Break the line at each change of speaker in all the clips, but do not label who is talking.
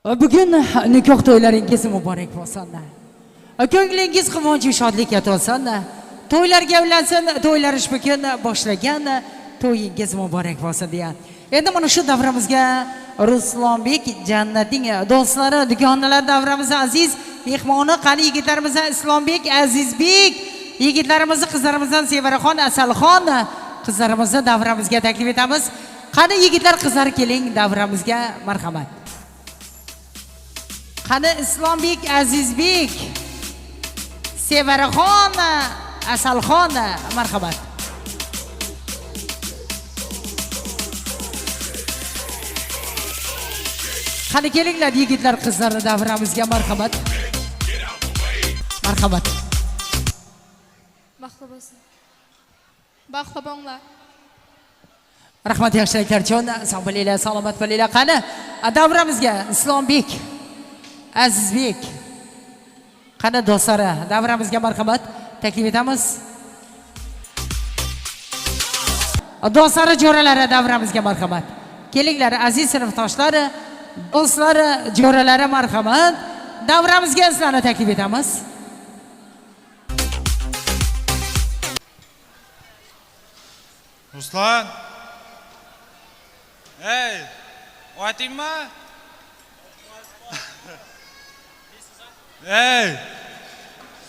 Bugun nikoh to'ylaringiz muborak bo'lsin. Ko'nglingiz quvonch va shodlikka to'lsin. To'ylar gavlansin, to'ylar bugun boshlagan, to'yingiz muborak bo'lsin deya. Endi mana shu davramizga Ruslonbek Jannatning do'stlari, dugonalar davramizda aziz mehmoni qani yigitlarimiz Islombek, Azizbek, yigitlarimizni, qizlarimizdan Sevaraxon, Asalxon qizlarimizni davramizga taklif etamiz. Qani yigitlar, qizlar keling davramizga, marhamat. Qani Islombek, Azizbek, Sevaraxon, Asalxon, marhamat. Qani kelinglar yigitlar, qizlar davramizga, marhamat. Marhamat.
Baxtli bo'lsin. Baxtli bo'linglar.
Rahmat, yaxshiliklar uchun. Sog' bo'linglar, salomat bo'linglar. Qani davramizga Islombek, Azizbek, qani do'stlari davramizga marhamat taklif etamiz. Do'stlari, jo'ralari davramizga marhamat. Kelinglar aziz sinfdoshlari, do'stlari, jo'ralari, marhamat. Davramizga sizlarni taklif etamiz.
Ruslan. Hey, aytingmi? Hey,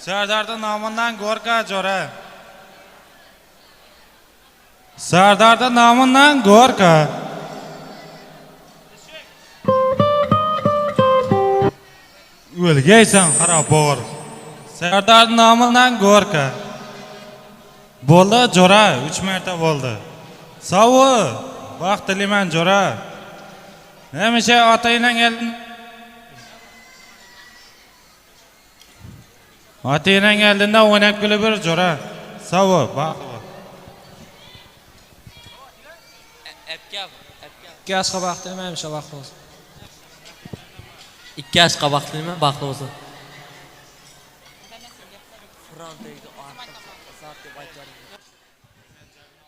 Sardarning nomidan Gorka jo'ra. Sardarning nomidan Gorka. O'lgaysan xarob bor. Sardarning nomidan Gorka. Bo'ldi jo'ra, 3 marta bo'ldi. Savoy, vaqt tilayman jo'ra. Hamisha otangdan kelding. Otangdan keldingda o'ynab kulib bir jo'ra. Savoy, vaqt.
İki aşka baktığım hemşe baklı olsun. İki aşka baktığım baklı olsun.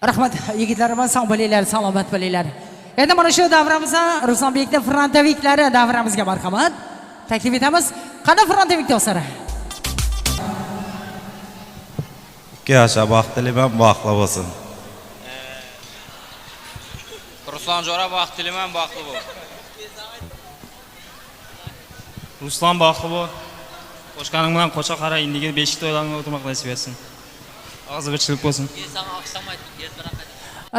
Rahmat yigitlarimiz, sog' bo'linglar, salomat bo'linglar. Endi mana shu davramizda Ruslonbekning frontaviklari davramizga marhamat taklif etamiz. Qani frontavik do'stlari?
Ikki aşağı baxtliman, baxtli bo'lsin.
Ruslan jo'ra baxtliman, baxtli bo'l.
Ruslan baxtli bo'l. Qo'shqaning bilan qo'sha qara, indigi 5 to'ylarga o'tirmoq nasib etsin. Og'zi bichilib bo'lsin.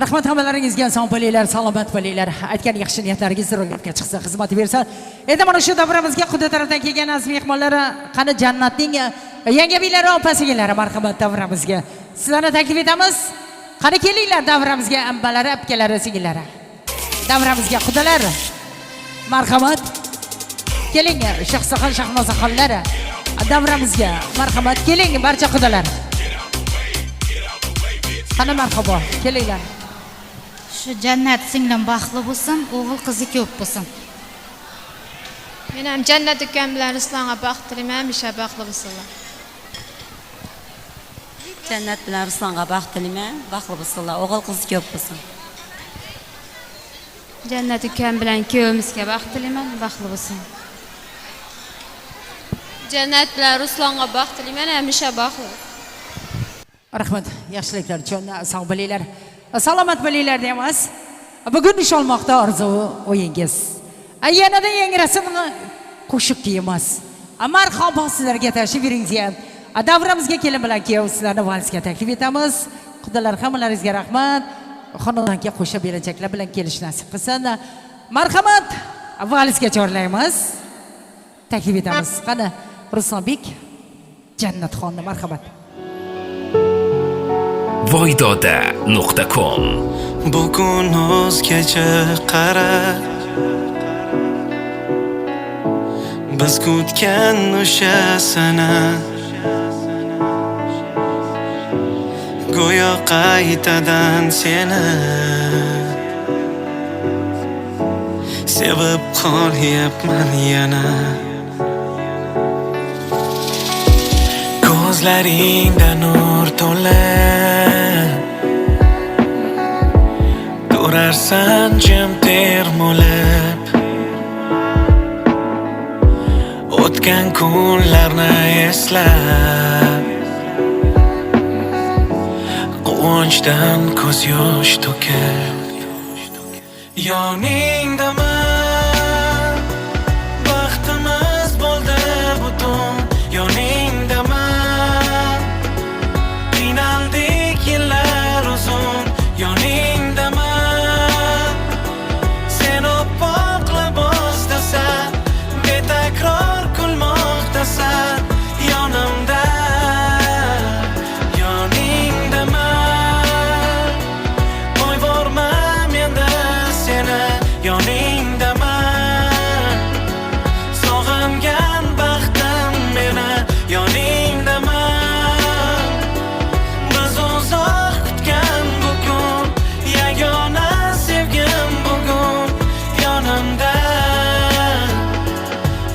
Rahmat hammalaringizga, sog' bo'linglar, salomat bo'linglar. Aytgan yaxshi niyatlaringiz ro'yobga chiqsa, xizmat bersa. Endi mana shu davramizga Quda tarafdan kelgan aziz mehmonlar, qani Jannatning yangi biylari, opa-singillari marhamat davramizga. Sizlarni taklif etamiz. Qani kelinglar davramizga, ambalari, apkalari, singillari. Davramizga Qudalar. Marhamat. Keling, Shohsaxon, Shahnozaxonlar. Davramizga marhamat. Keling barcha Qudalar. Qani marhabo, kelinglar.
Shu Jannat singlim baxtli bo'lsin, o'g'il qizi ko'p bo'lsin.
Men ham Jannat ukam bilan Ruslonga baxt tilayman, hamisha baxtli bo'lsinlar.
Jannat bilan Ruslonga baxt tilayman, baxtli bo'lsinlar, o'g'il qizi ko'p bo'lsin.
Jannat ukam bilan kuyovimizga baxt tilayman, baxtli bo'lsin.
Jannat bilan Ruslonga baxt tilayman, hamisha baxtli.
Rahmat, yaxshiliklar uchun sog' bo'linglar, salomat bo'linglar deymiz. Bugun nishonmoqda orzu o'yingiz. Yanada yangi rasmni qo'shiq kiyamiz. Marhabo, sizlarga tashrif bering. Davramizga kelin bilan kuyov sizlarni valsga taklif etamiz. Xudolar hammalaringizga rahmat. Xonadonga qo'sha berajaklar bilan kelish nasib qilsin. Marhamat, valsga chorlaymiz. Taklif etamiz. Qani Ruslonbek Jannatxonni marhamat.
voydoda.com
Bugun o'zgacha qara, biz kutgan o'sha sana go'yo qaytadan seni sevib qolyapman yana. Ko'zlaringda nur to'lar, ko'rarsan jim termulib, o'tgan kunlarni eslab quvonchdan ko'z yosh to'kib yoningdaman, baxtimiz bo'ldi butun yoningdaman, qiynaldik yillar uzun yoningdaman, sen oppoq libosdasan, betakror kulmoqdasan yonimda, yoningdaman, qo'yvormam endi seni yoningdaman, sog'ingan baxtim meni yoningdaman, biz uzoq kutgan bugun yagona sevgim bugun yonimda,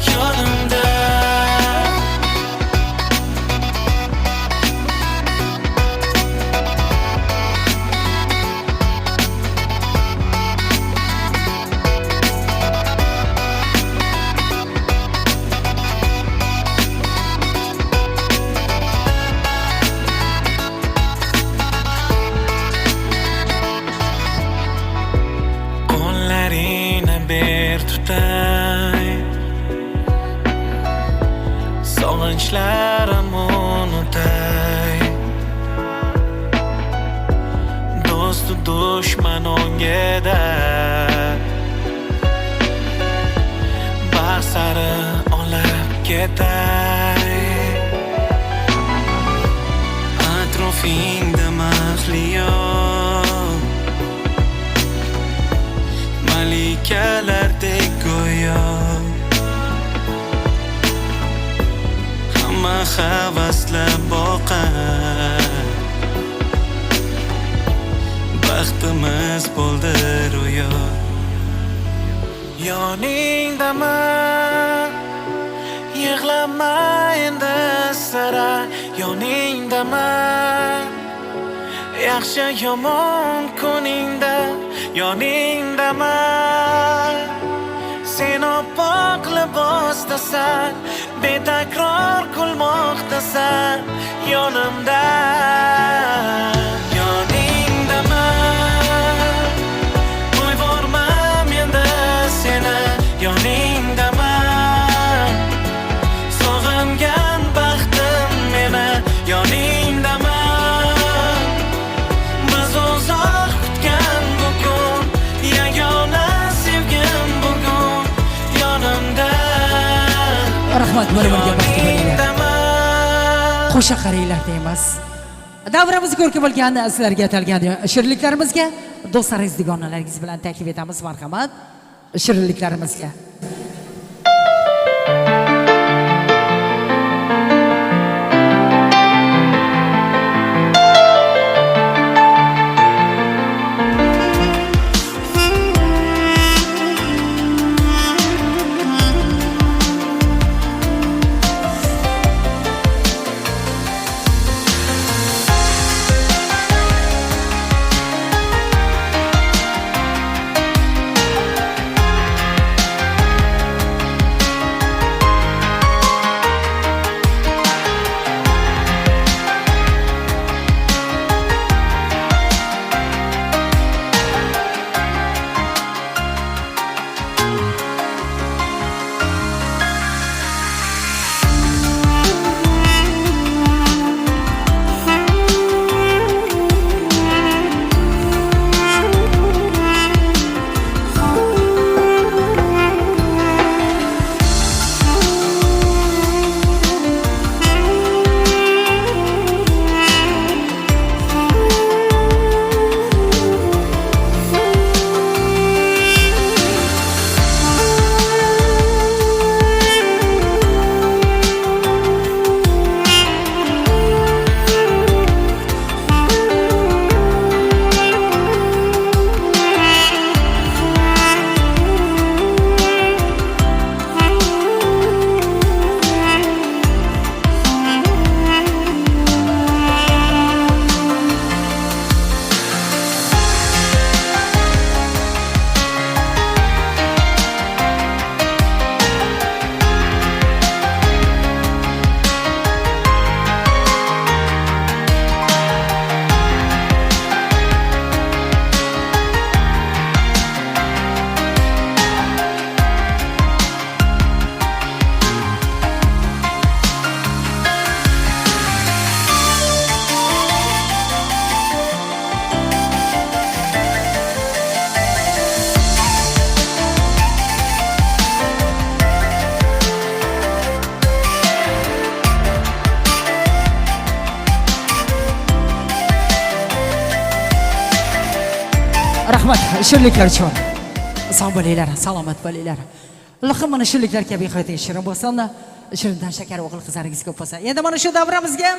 yonimda. Qo'llarini ber tutay, sog'inchlarim unutay, do'stu dushman o'ngida bahsari olib ketay, atrofingda mahliyo malikalardek go'yo, hamma havaslab boqar, baxtimiz bo'ldi ro'yo, yoningdaman, yig'lama endi sira yoningdaman, yaxshi yomon kuningda yoningdaman, sen oppoq libosdasan, betakror kulmoqdasan yonimda, yoningdaman, qo'yvormam endi seni yoningdaman, sog'ingan baxtim meni yoningdaman, biz uzoq kutgan bugun yagona sevgim bugun yonimda,
Rahmat bo'lib qo'sha qaranglar deymiz. Davramiz ko'rki bo'lgan sizlarga atalgan shirinliklarimizga do'stlaringiz, dugonalaringiz bilan taklif etamiz. Marhamat, shirinliklarimizga. Rahmat, shirinliklar uchun. Sog' bo'linglar, salomat bo'linglar. Allohim mana shirinliklar kabi hayotga shirin bo'lsin. Shirindan shakar o'g'il qizlaringiz ko'p bo'lsa. Endi mana shu davramizga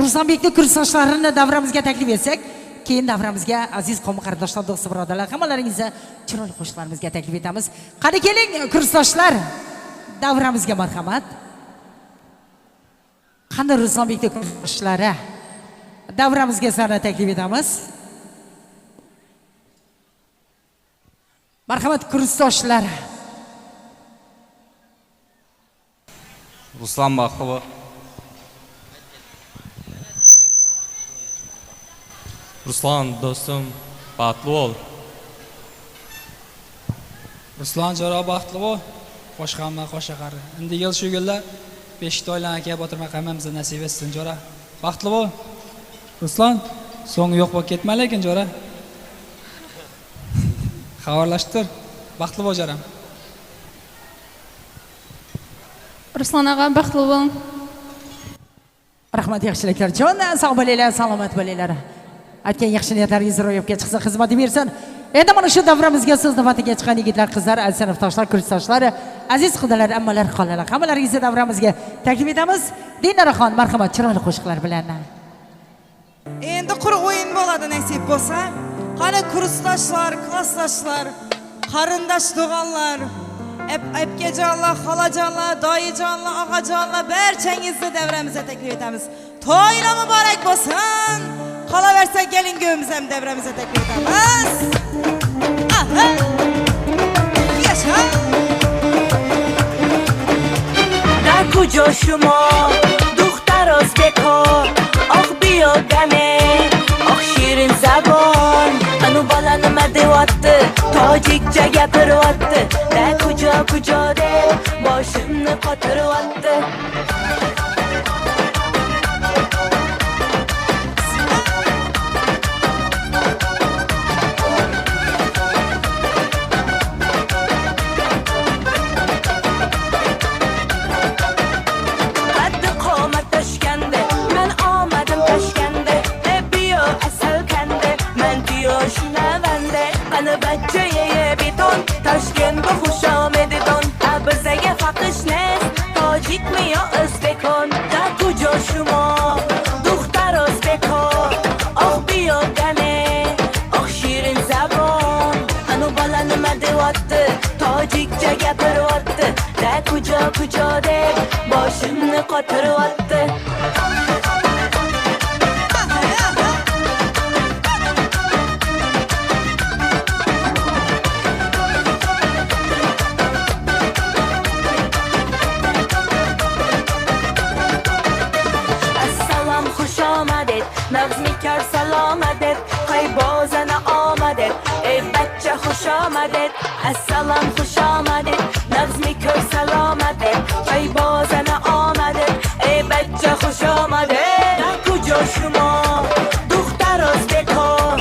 Ruslanbekning kursdoshlarini davramizga taklif etsak, keyin davramizga aziz qavm qarindoshlar, do'st birodarlar, hammalaringizni chiroyli qo'shiqlarimizga taklif etamiz. Qani keling kursdoshlar, davramizga marhamat. Qani Ruslanbekning kursdoshlari davramizga sana taklif etamiz. Marhamat kursdoshlar.
Ruslan Baxtlibo.
Ruslan do'stim, baxtli bo'l.
Ruslan Jo'ra Baxtlibo, qo'shqanma qo'shaqari. Endi yil shu yillar Beshiktoylan aka Botirma qammamizga nasib etsin Jo'ra. Baxtlibo. Ruslan, so'ng yo'q bo'lib ketma lekin Jo'ra. Xabarlashtir. Baxtlibo Jo'ram.
Ruslan og'a baxtli bo'ling.
Rahmat, yaxshiliklar. Jon, sog' bo'linglar, salomat bo'linglar. Aytgan yaxshi niyatlaringiz ro'yobga chiqsa, xizmat bersin. Endi mana shu davramizga so'z navbatiga chiqqan yigitlar, qizlar, aziz sinfdoshlar, kursdoshlar, aziz xudolar, ammalar, xolalar, hammalaringizni davramizga taklif etamiz. Dinoraxon, marhamat, chiroyli qo'shiqlar bilan.
Endi quruq o'yin bo'ladi nasib bo'lsa. Qani kursdoshlar, klassdoshlar, qarindosh tug'anlar, apkajonlar, xolajonlar, doyijonlar, og'ajonlar barchangizni davramizga taklif etamiz. To'ylar muborak bo'lsin. Qolaversa keling go'miz ham davramizga taklif etamiz. Aha! Yasha!
Da kujo shuma duxtar o'zbekor oq biyogane oq shirin zabon anu bola nima deyapti tojikcha gapiryapti da kujo deb boshimni qotiryapti Toshkent bu xush omadidan Abizaga faqishnes tojikmi yo o'zbekon da kujo shuma duxtar o'zbekon oq biyogane oq shirin zabon anu bola nima deyapti tojikcha gapiryapti da kujo deb boshimni qotiryapti Nabz mikar salomadet Qay bozana omadet Ey bachcha xush omadet Assalom xush omadet Nabz mikar salomadet Qay bozana omadet Ey bachcha xush omadet Da kujo shuma duxtar o'zbekor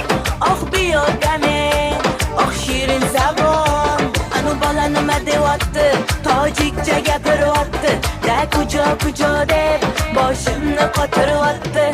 oq biyogane oq shirin zabon anu bola nima deyapti tojikcha gapiryapti da kujo deb boshimni qotiryapti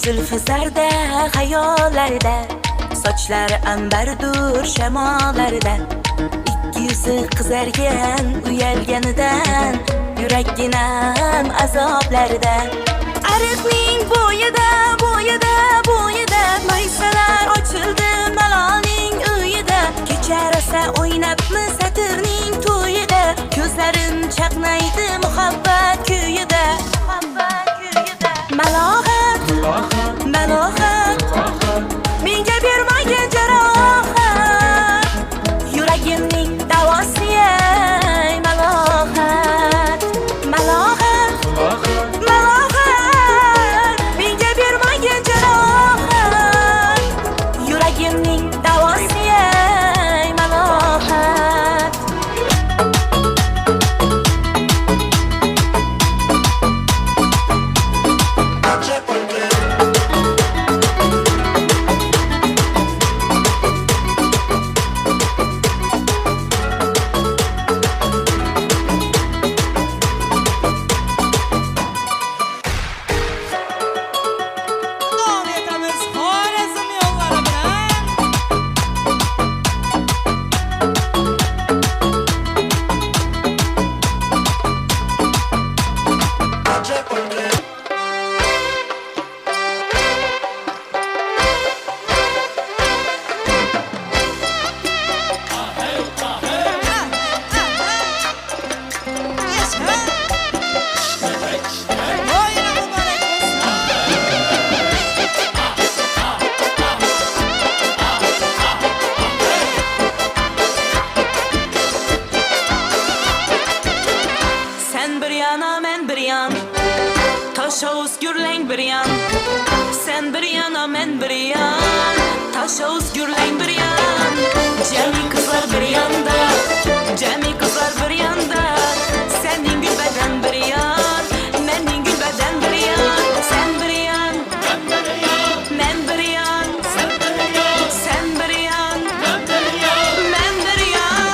zulfi zarda hayollarda, sochlari ambardur shamollarda, ikki yuzi qizargan uyalganidan, yurakginam azoblarda. Ariqning bo'yida, bo'yida, bo'yida maysalar ochildi malolning uyida. Kecha rosa o'ynabmi satirning to'yida, ko'zlarim chaqnaydi muhabbat kuyida. Malohat, malohat, menga bermagan jarohat, yuragimning davosi ey malohat. Malohat, malohat, menga bermagan jarohat, yuragimning davosi ey malohat.
Davom etamiz Xorazm yo'llari bilan. Oyuna mübarek olsun. Sen bir yana men bir yan, taşa uzgürlen bir yan. Sen bir yana men bir yan, taşa uzgürlen bir yan. Cemi kızlar bir yanda, cemi kızlar bir yanda. Senin gül beden bir yan, menin gül beden bir yan. Sen bir yan, men bir yan. Sen bir yan, men bir yan.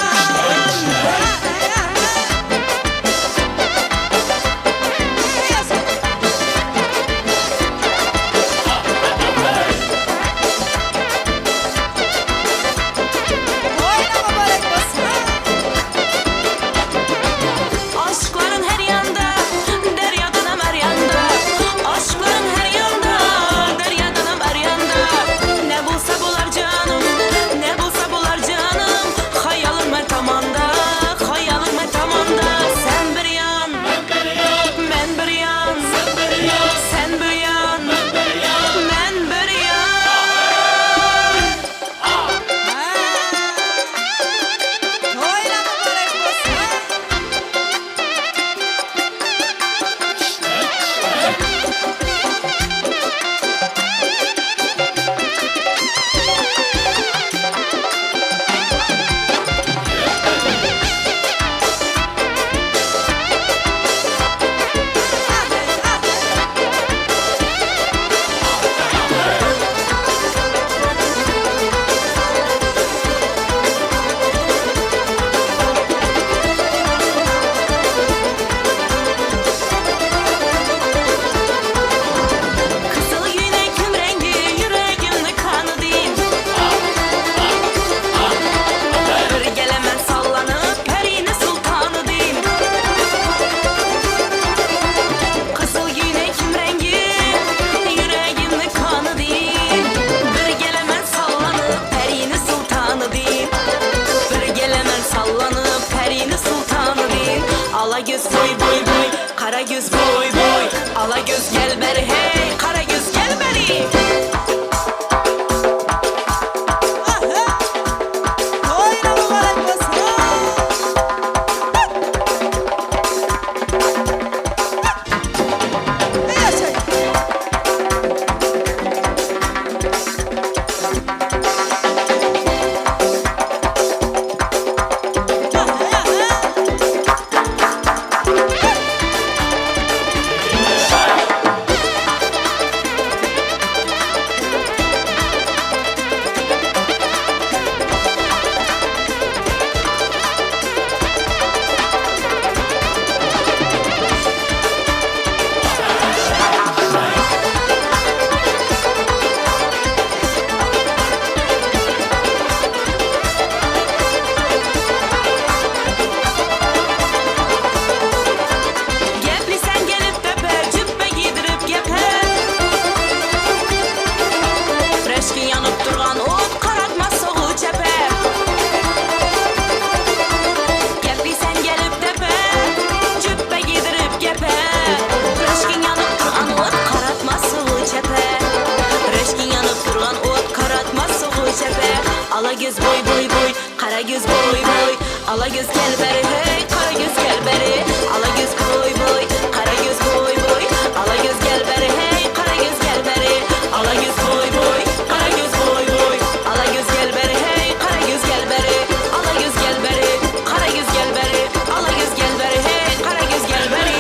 ala göz boy boy boy, kara göz boy boy, ala göz gel beri hey, kara göz gel beri, ala göz boy boy, kara göz boy boy, ala göz gel beri hey, kara göz gel beri, ala göz boy boy, kara göz boy boy, ala göz gel beri hey, kara göz gel beri, ala göz gel beri, kara göz gel beri, ala göz gel beri hey, kara göz gel beri.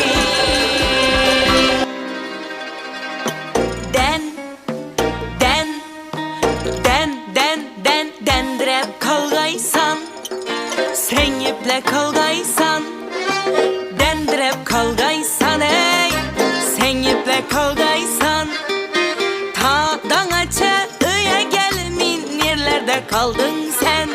Dendirep kalgaysan, sen iple kalgaysan, dendirep kalgaysan ey, sen iple kalgaysan, tağdan aça öye gelmin, nerelerde kaldın sen,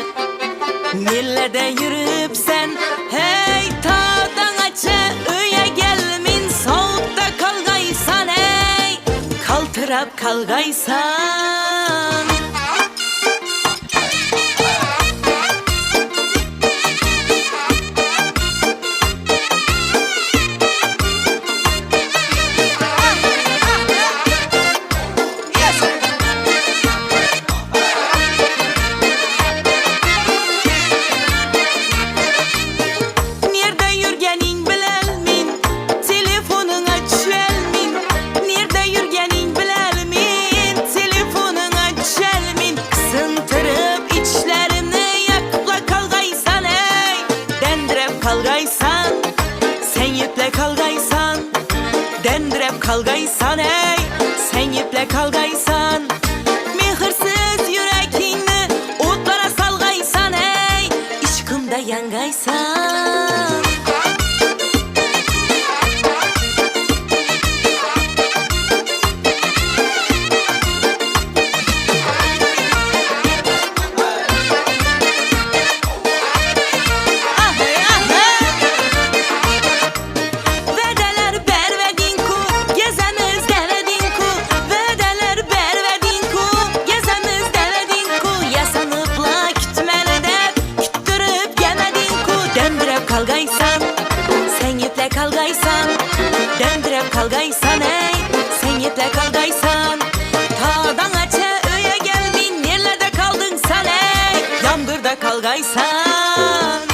nerelerde yürüp sen, hey tağdan aça öye gelmin, soğukta kalgaysan ey, kaltırap kalgaysan. Kalgaysan, sen iple kalgaysan, dendirep kalgaysan ey, sen iple kalgaysan, mehirsiz yüreğini otlara salgaysan ey, işkımda yangaysan. Kalgaysan, sen iple kalgaysan, dendirep kalgaysan ey, sen iple kalgaysan, tağdan aça öye gelmin, nerelerde kaldın sen ey, yağmurda kalgaysan.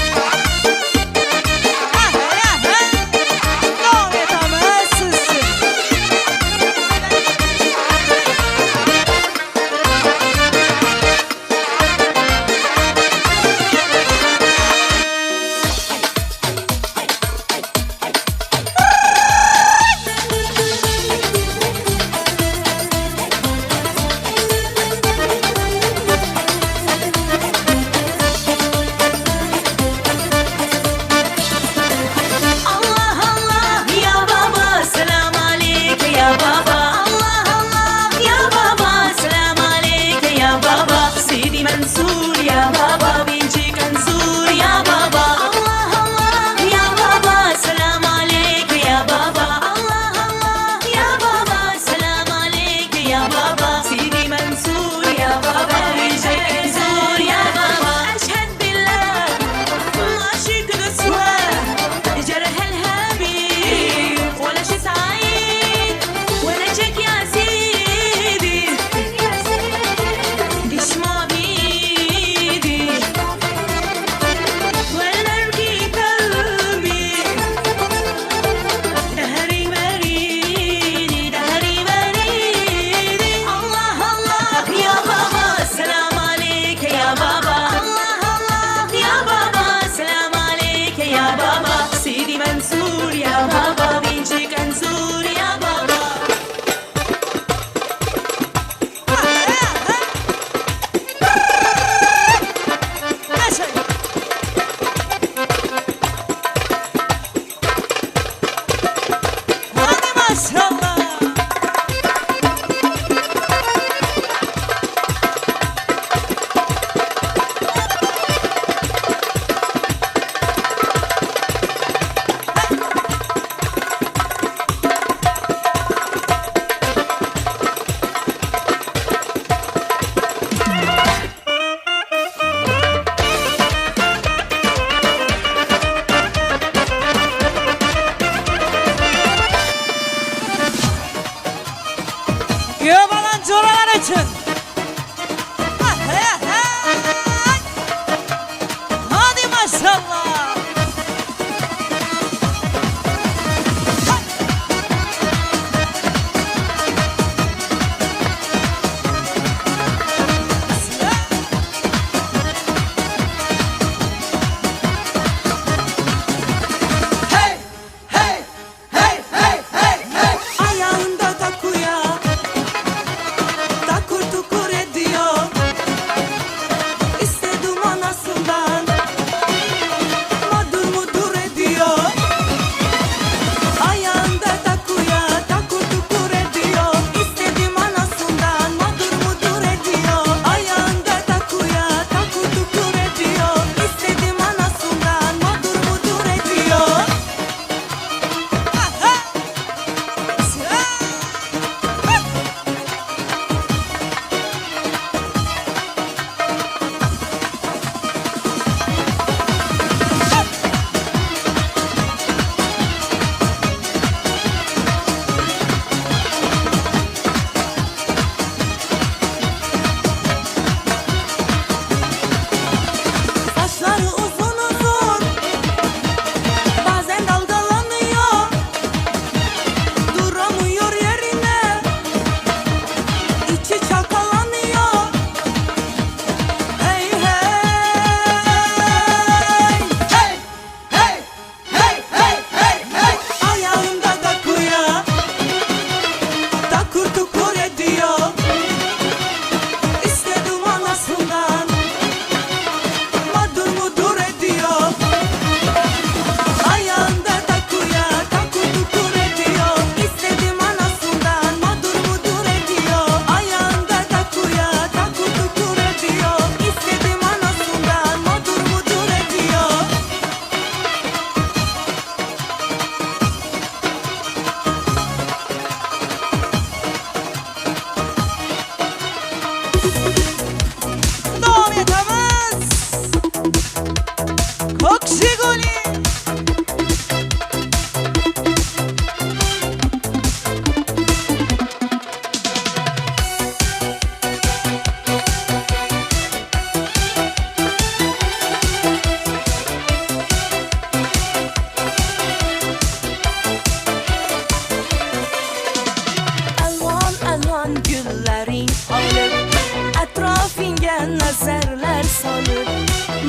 so'zlar solib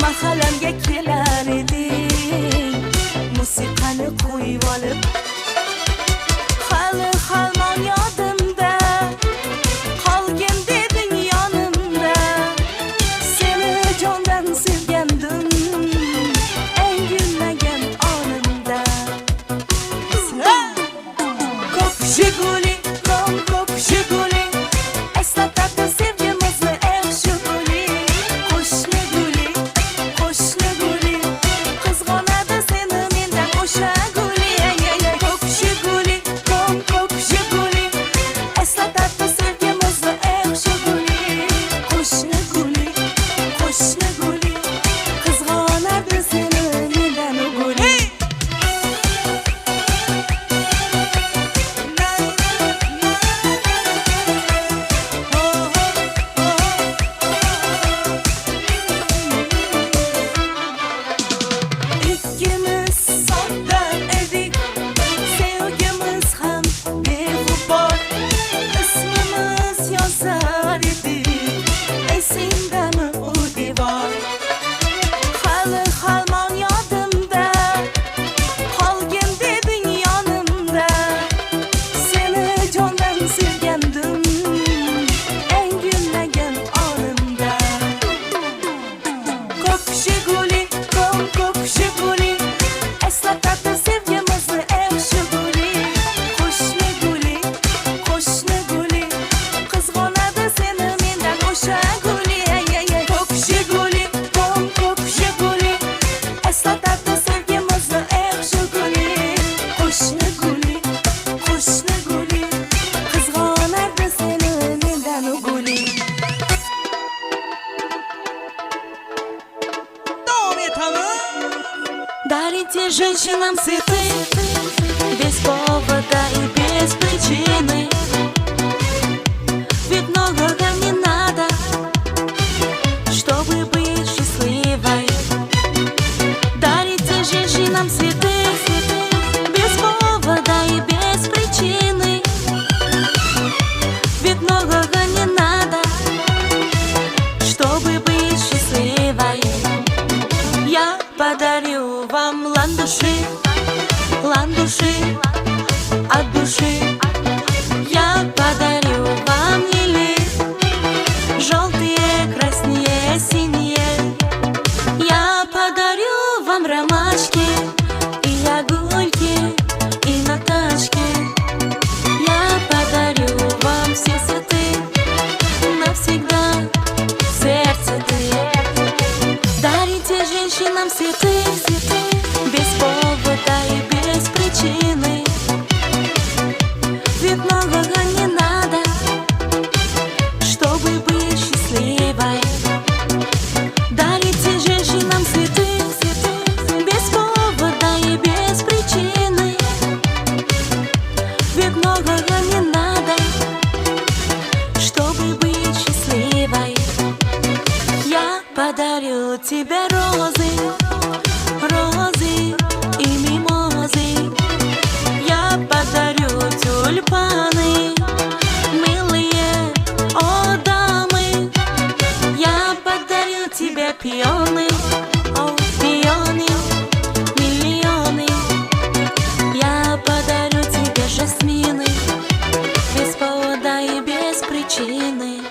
mahallamga kelar eding musiqani qo'yib olib hali halmon yodimda qolgin deding yonimda seni jondan sevgandim eng gulmagan onimda ko'k jiguli ko'k jiguli eslatadi sevgimizni eng shuguli qo'shni guli qizg'onadi seni mendan o'sha guli ko'k jiguli ko'k jiguli eslatadi sevgimizni eng shuguli qo'shni guli qizg'onadi seni mendan guli İkimiz sodda edik, sevgimiz ham beg'ubor. İsmimiz yozar edik, esingdami u devor? Hali halmon yodimda, qolgin deding yonimda. Seni jondan sevgandim, eng gulmagan onimda. Ko'k jiguli ko'k jiguli eslatadi sevgimizni eng shuguli qo'shni guli qizg'onadi seni mendan o'sha guli ko'k jiguli eslatadi sevgimizni eng shuguli qo'shni guli qizg'onadi seni mendan guli Дарите женщинам цветы без повода и без причины. Ведь многого не надо, чтобы быть счастливой. Дарите женщинам цветы без повода и без причины. Ведь многого не надо, чтобы быть счастливой. Я подарю вам ландыши от души. Я подарю вам лилии, желтые, краснее, синие. Я подарю вам ромашки и ягульки, и наташки. Я подарю вам все цветы навсегда в сердце ты. Дарите женщинам цветы без повода и без причины. Ведь многого не надо, чтобы быть счастливой. Дарите женщинам цветы без повода и без причины. Ведь многого не надо, чтобы быть счастливой. Я подарю тебе розы и мимозы. Я подарю тюльпаны, милые, о дамы. Я подарю тебе пионы, миллионы. Я подарю тебе жасмины без повода и без причины.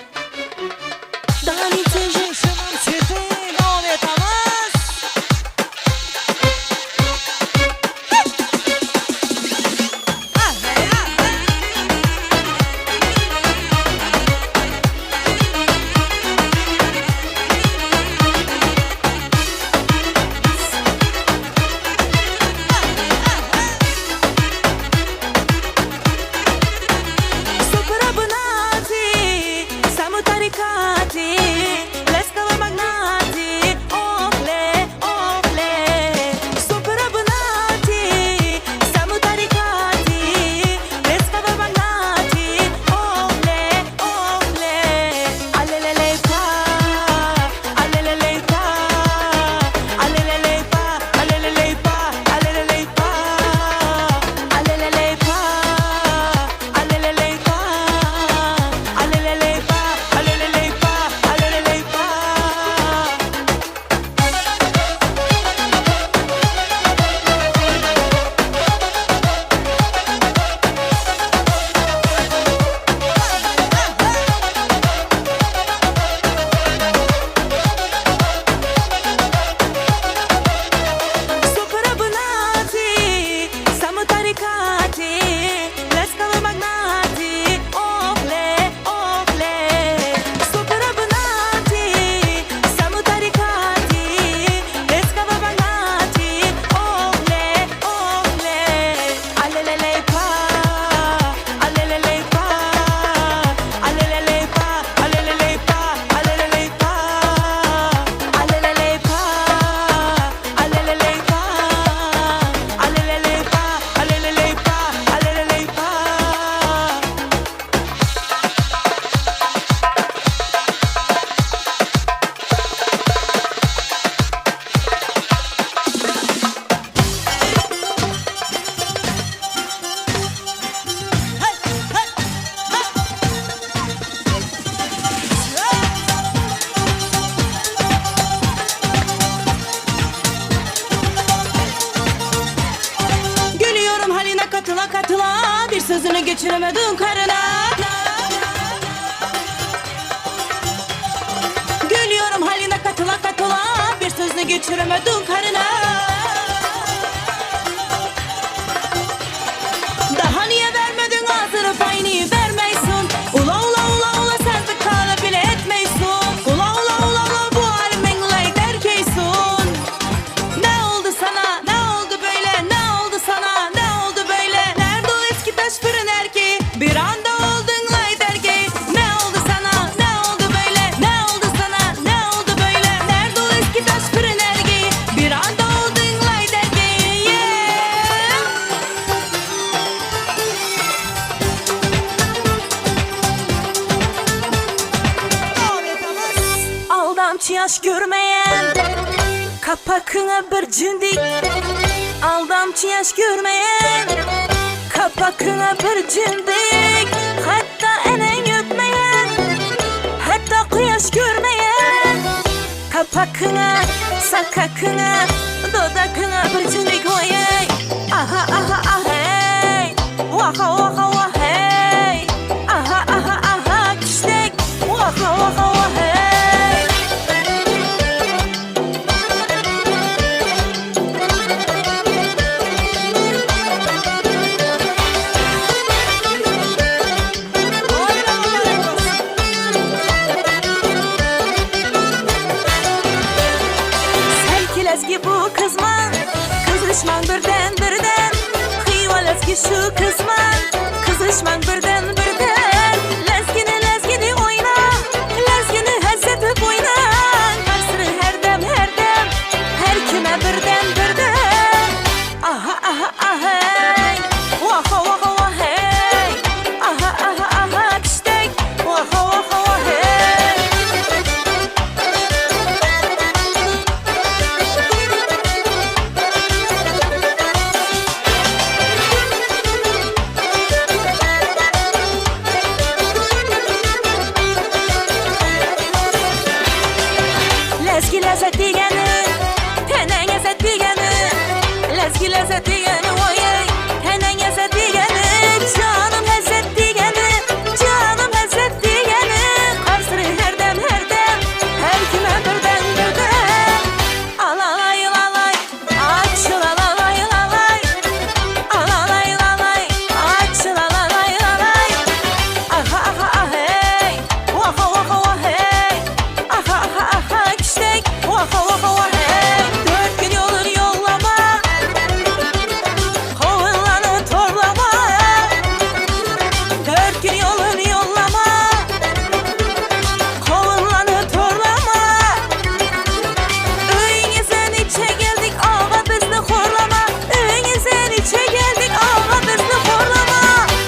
Дарите женщинам цветы, но это вас.
geçiremedin karına. Gülüyorum haline katıla katıla, bir sözle geçiremedin karına. Daha niye vermedin ağzını payını vermeysin. Ula ula ula ula sen de kala bile etmeysin. Ula ula ula ula bu halimin lay derkeysin. Ne oldu sana, ne oldu böyle, ne oldu sana, ne oldu böyle? Nerede o eski taş fırın erkeği, bir anda oldun lay derkeği. Ne oldu sana, ne oldu böyle, ne oldu sana, ne oldu böyle? Nerede o eski taş fırın erkeği, bir anda oldun lay derkeği. Yeah. Aldamçı yaş görmeyen kapakına bir cindik. Aldamçı yaş görmeyen kapakına bir cindik. Hatta enen öpmeyen, hatta kıyaş görmeyen kapakına, sakakına, dodakına bir cindik. Oy ey, aha aha ah hey, vaha vaha vah hey, aha aha aha kiştek, vaha vaha vah hey. Selkileski bu kızman, kızışman birden birden. Kıyvaleski şu kızman, kızışman birden birden. Lezgini oyna, lezgini hazzetip oyna. Karsırı her dem, her kime birden birden. Aha aha ah hey, vaha vaha vah hey. Aha aha aha kiştek, vaha vaha vah hey. Lezgi lezzet diyeni, tenen lezzet diyeni. Lezgi lezzet diyeni, oy ey, tenen lezzet diyeni. Canım lezzet diyeni, canım lezzet diyeni. Karsırı her dem, her kime birden birden. Alalay lalay, açıl alalay lalay. Alalay lalay, açıl alalay lalay. Aha aha ah hey, vaha vaha vah hey. Aha aha aha kiştek, vaha vaha vah hey. 4 gün olur yollama, kovullanı torlama. 4 gün olur yollama, kovullanı torlama. Öyünüzden içe geldik, ağa bizni horlama. Öyünüzden içe geldik, ağa bizni horlama.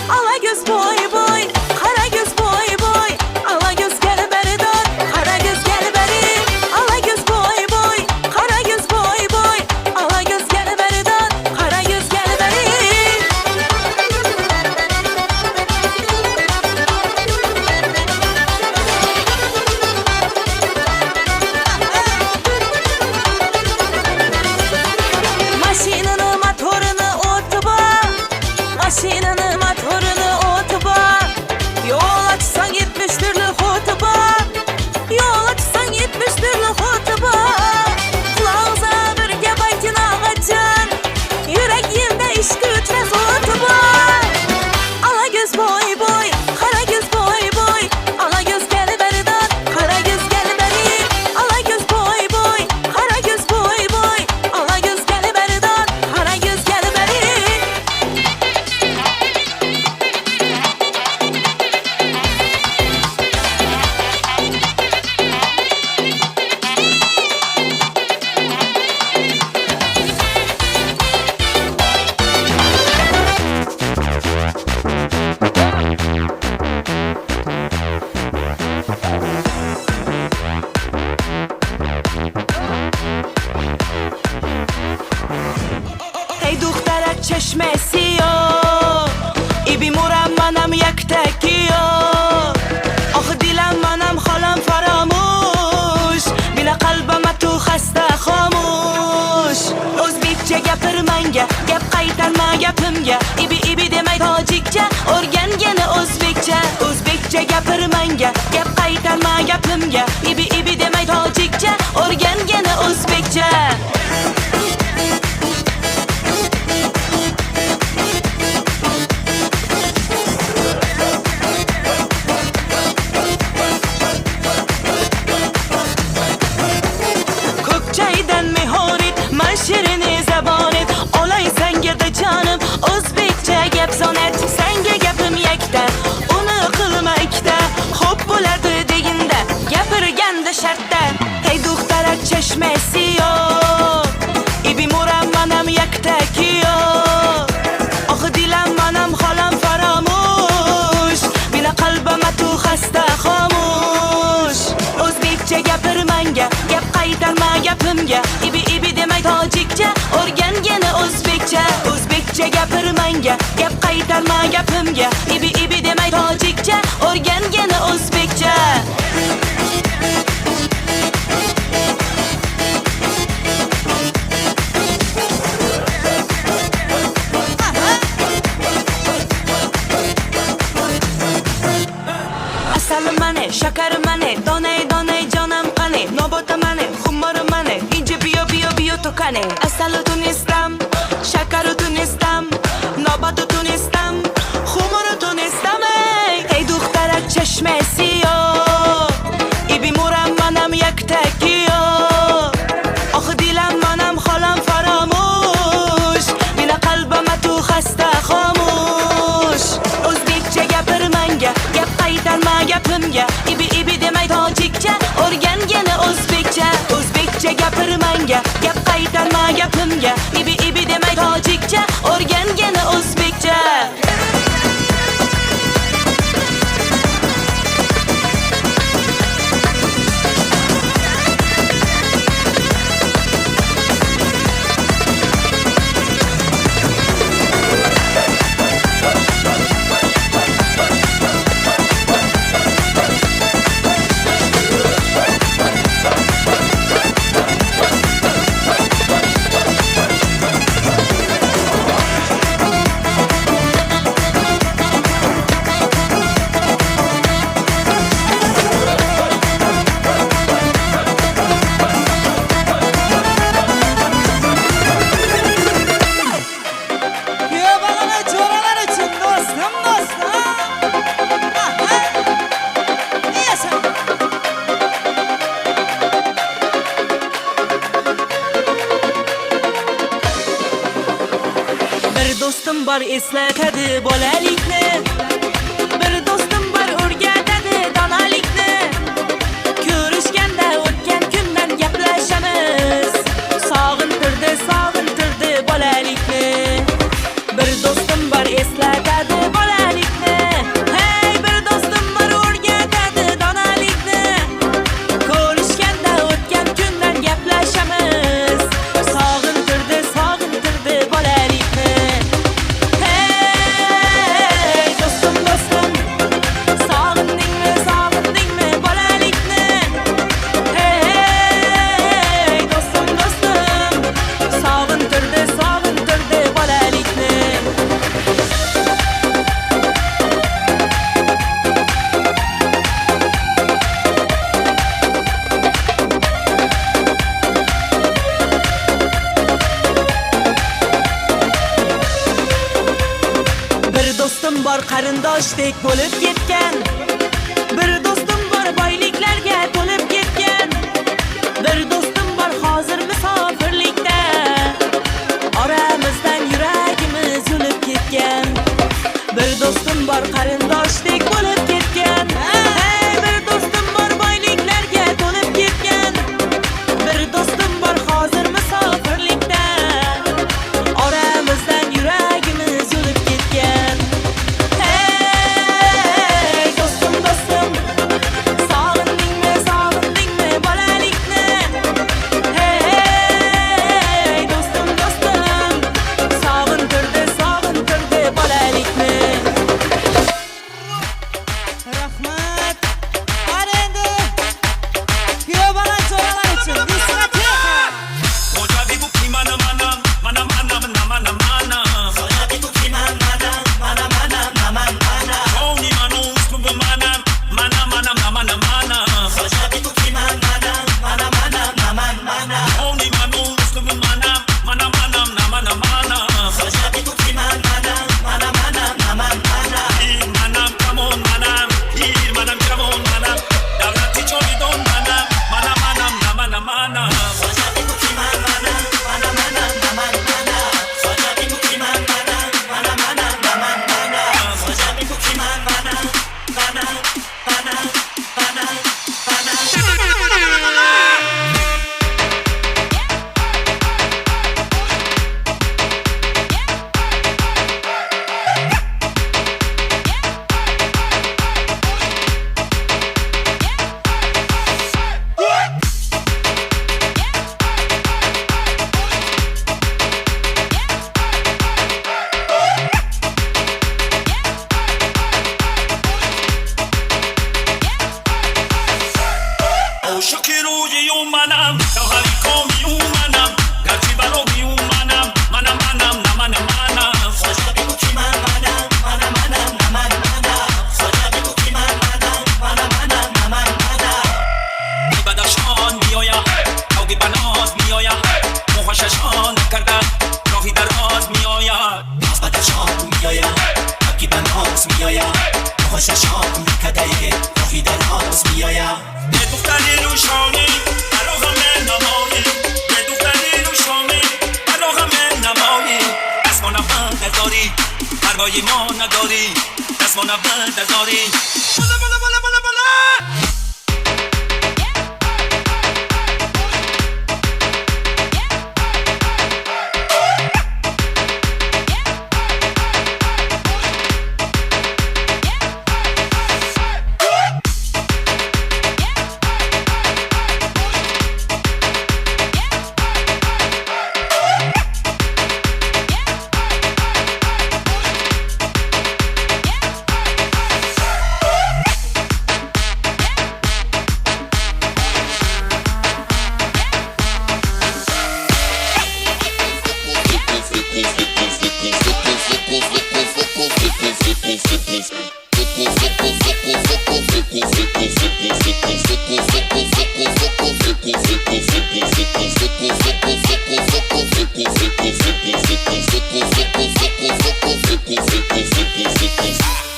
Ala göz boy boy, kara göz boy boy. Ala göz gel beri dön, kara göz gel beri. Ala göz boy boy, kara göz boy boy. Ala göz gel beri dön, kara göz gel beri. Maşinanın motorunu otuba, maşinanın motorunu otuba. Yol açsan 70 türlü hotuba, yol açsan 70 türlü hotuba. Kulağıza bir gebaytın ağacan, yüreğimde iş gütmez otuba. Ala göz boy boy, kara göz boy boy. Ala göz gel beri dön, kara göz gel beri. Ala göz boy boy, kara göz boy boy. Ala göz gel beri dön, kara göz gel beri. Hey duhtara çeşmesi yok, İbi muram manam yaktaki yok. Ah dilam manam halam faramuş, Bila kalbama tu hasta xomuş. O'zbekcha gapirmanga, gap qaytarma gapimga. İbi demay tojikcha, o'rgan o'zbekcha gapir menga, gap qaytarma gapimga. Ibi ibi demay tojikcha, o'rgangina o'zbekcha. Ko'kchaydan mehonit, man shirini zabonet, olay senga da jonim, o'zbekcha gap sonet. Senga gapim yakta, uni qilma ikkita, xo'p bo'ladi deginda, gapirganda shartda. Hey duxtarak chashmasi yo'q, ibi mo'ram manam yaktak yo'q. Oh dilam manam xolam faramush, bila qalbama tu xasta xomush. O'zbekcha gapir menga, gap qaytarma gapimga. Ibi ibi demay tojikcha, o'rgangina o'zbekcha. O'zbekcha gapir menga, gap qaytarma gapimga. Ibi ibi demay tojikcha, o'rgangina o'zbekcha. Asal mane, shakar mane, donay donay jonam qane, nobota mane, xumor mane, inji biyo biyo biyo tokane. Asal tunistam, shakar tunistam, nobota tunistam, xumor tunistam. Hey duxtarak chashmasi yo'q, ibi mo'ram manam yaktak yo'q. Oh dilam manam xolam faramush, bila qalbama tu xasta xomush. O'zbekcha gapir menga, gap qaytarma gapimga. Ibi ibi demay tojikcha, o'rgangina o'zbekcha. O'zbekcha gapir menga, gap qaytarma gapimga. Ibi ibi demay tojikcha, o'rgangina o'zbekcha. Do'stim bor eslatadi bolalikni, bir do'stim bor o'rgatadi donalikni. Ko'rishganda o'tgan kundan gaplashamiz, sog'intirdi bolalikni. Bir do'stim bor eslatadi bolalikni, hey bir do'stim bor o'rgatadi donalikni. Ko'rishganda o'tgan kundan gaplashamiz, sog'intirdi bolalikni. do'stim bor qarindoshdek bo'lib ketgan, bir do'stim bor boyliklarga to'lib ketgan, bir do'stim bor hozir musofirlikda, oramizdan yuragimiz yulib ketgan. Bir do'stim bor qarindoshdek bo'lib ketgan, hey bir do'stim bor boyliklarga to'lib ketgan, bir do'stim bor hozir musofirlikda, oramizdan yuragimiz yulib ketgan. Hey do'stim do'stim
manam, tauhari komi umanam, garchi balogi umanam, manam manam na manam manam. Khoja bego ki manam, manam manam na manam manam. Khoja bego ki manam, manam manam na manam manam. Ibadashon miyoya, taugi banaz miyoya, mohashashon kardan, rohi daraz miyoya. Ibadashon miyoya, taugi banaz miyoya, mohashashon mikadaye, rohi daraz miyoya. دختری روشانی علاقه من نمایی دختری روشانی علاقه من نمایی دست ما نبند نداری پروای ما نداری دست ما نبند نداری بلا بلا بلا بلا بلا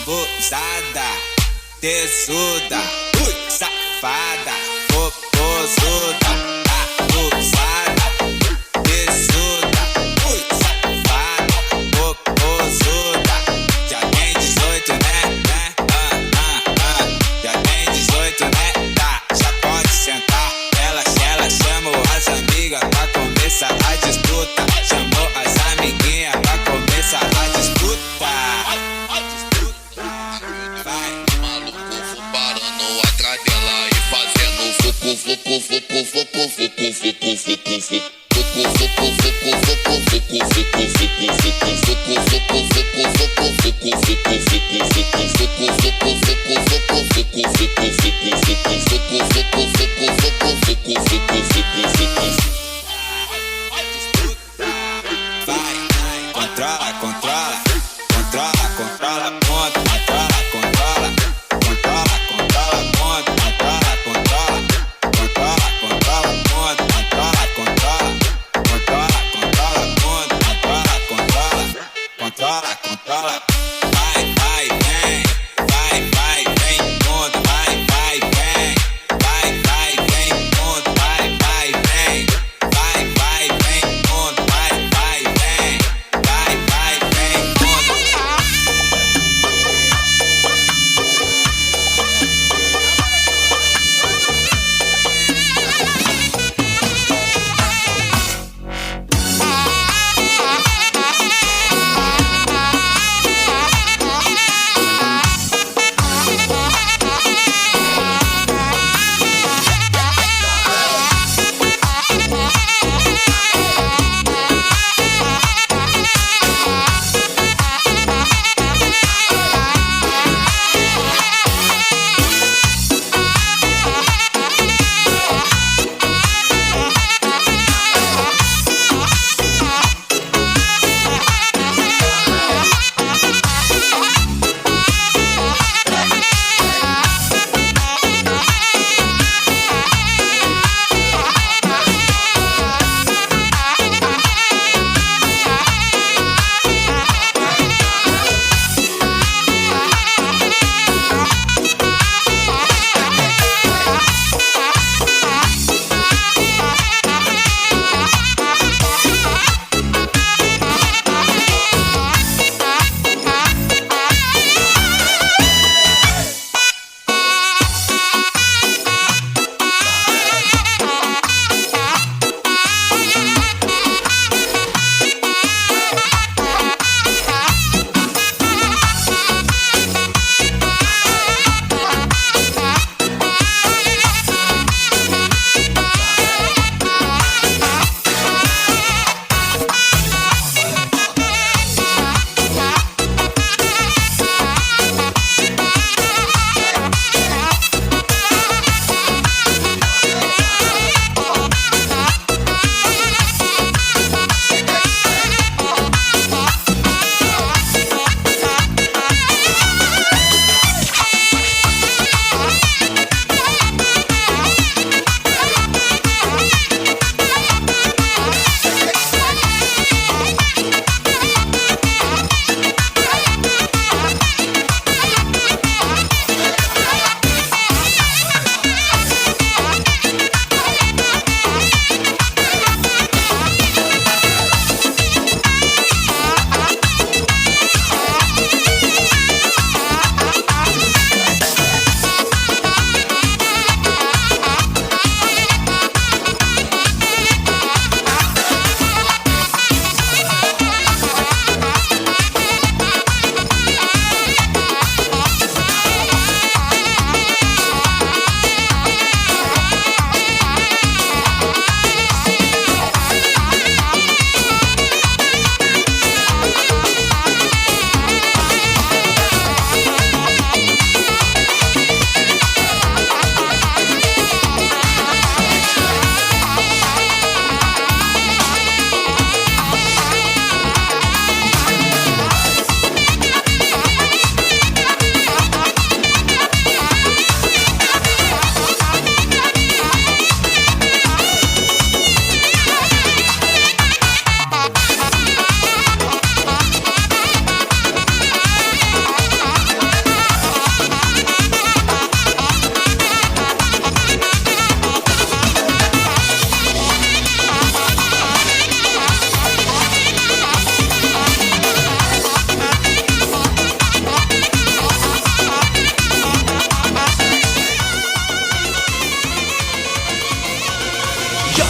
Abusada, tesuda, safada, popozuda. Abusada, tesuda, safada, popozuda. Já tem 18, né? Já tem 18, né? Tá, já pode sentar. Ela chamou as amigas pra começar a disputa. Chamou as amiguinhas pra começar a disputa. Controla, controla, controla, controla, ponto, controla, controla, controla, controla, ponto, controla, controla, controla, controla, ponto, controla, controla, controla, controla, ponto, controla, controla, controla, controla, vai, vai, vem, vai, vai, vem, ponto, vai, vai, vem, vai, vai, vem, ponto, vai, vai, vem, vai, vai, vem, ponto, vai, vai, vem, vai, vai, vem.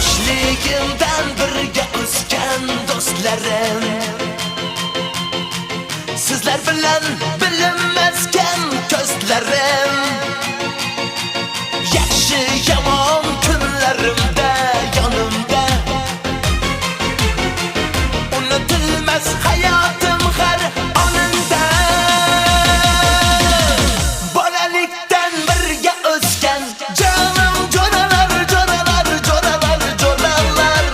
Yoshligimdan birga o'sgan do'stlarim, sizlar bilan bilinmasgan ko'zlarim, yaxshi yomon kunlarimda yonimda, unutilmas hayotim har onimda. Bolalikdan birga o'sgan jonim jo'ralar, jo'ralar, jo'ralar, jo'ralar,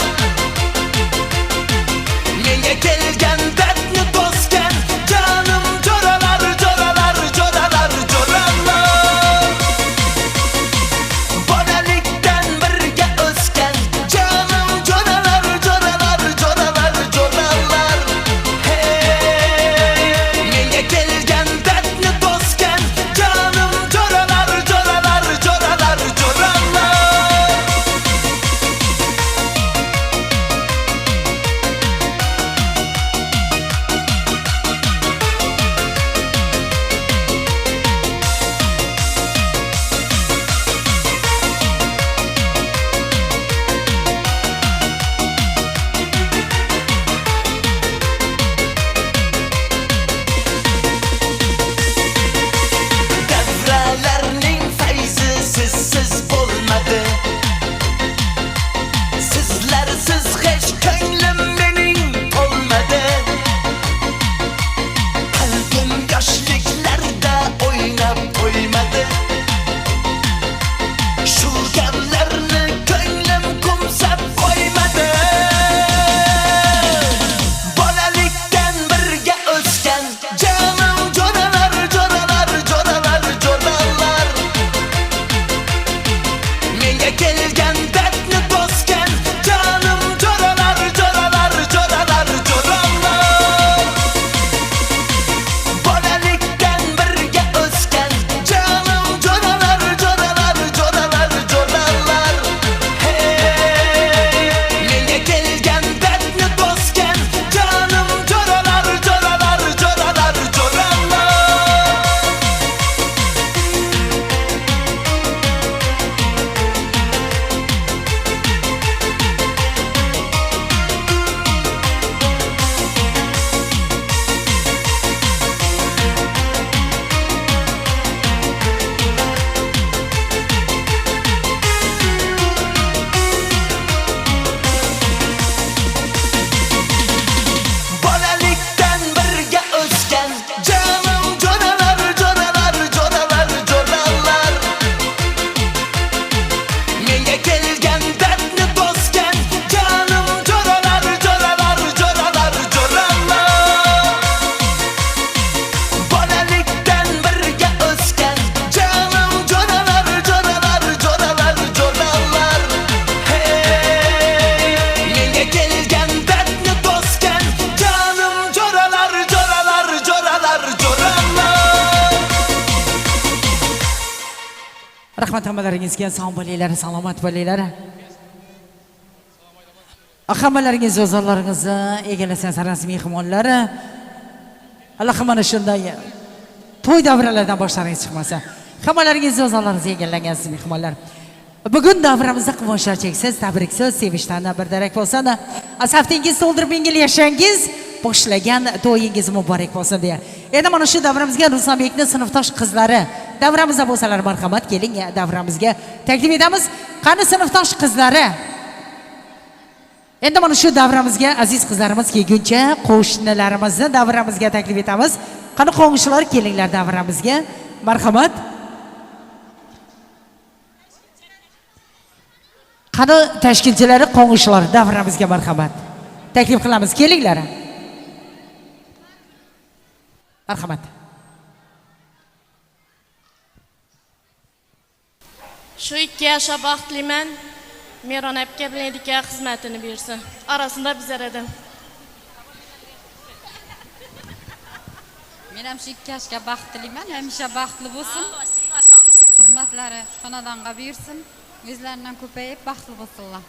menga kelgan dardni bosgan jonim jo'ralar, jo'ralar, jo'ralar, jo'ralar. Bolalikdan birga o'sgan jonim jo'ralar, jo'ralar, jo'ralar, jo'ralar, hey, menga kelgan dardni bosgan jonim jo'ralar, jo'ralar, jo'ralar, jo'ralar. Davralarning fayzi sizsiz bo'lmadi, sizlarsiz hech ko'nglim mening to'lmadi. Qalbim yoshliklarda o'ynab qo'ymadi, shu gamlarni ko'nglim qo'msab qo'ymadi. Bolalikdan birga o'sgan jonim jo'ralar, jo'ralar, jo'ralar, jo'ralar, menga kelgan dardni bosgan jonim jo'ralar, jo'ralar, jo'ralar, jo'ralar. Bolalikdan birga o'sgan jonim jo'ralar, jo'ralar, jo'ralar, jo'ralar, hey, menga kelgan dardni bosgan jonim jo'ralar, jo'ralar, jo'ralar, jo'ralar. Bolalikdan birga o'sgan jonim jo'ralar, jo'ralar, jo'ralar, jo'ralar, menga kelgan dardni bosgan jonim jo'ralar, jo'ralar, jo'ralar, jo'ralar. Bolalikdan birga o'sgan jonim jo'ralar, jo'ralar, jo'ralar, jo'ralar, hey, menga kelgan dardni bosgan jonim jo'ralar, jo'ralar, jo'ralar, jo'ralar.
Rahmat hammalaringizga, sog' bo'linglar, salomat bo'linglar. Hammalaringiz o'zlaringizni egallasangiz rasmiy mehmonlari. Alloh mana shunday to'y davralardan boshlaringiz chiqmasa, hammalaringiz o'zlaringizni egallagansiz mehmonlar. Bugun davramizda quvonchlar cheksiz, tabriksiz, sevishdan bir darak bo'lsa, asaftingiz to'ldirib yengil yashangiz, boshlagan to'yingiz muborak bo'lsin deya. Endi mana shu davramizga Ruslanbekning sinfdosh qizlari davramizda bo'lsalar marhamat keling, davramizga taklif etamiz. Qani sinfdosh qizlari? Endi mana shu davramizga aziz qizlarimiz kelguncha qo'shnilarimizni davramizga taklif etamiz. Qani qo'ng'ishlar kelinglar davramizga. Marhamat. Qani tashkilchilari qo'ng'ishlar davramizga marhamat. Taklif qilamiz, kelinglar. Marhamat.
Shu ikki yoshga baxtliman. Meron apga bilan xizmatini bersin. Arasında bizlar edi.
Men ham shu ikki yoshga baxtliman, hamisha baxtli bo'lsin. Xizmatlari xonadonga buyursin, o'zlaridan ko'payib baxtli bo'lsinlar.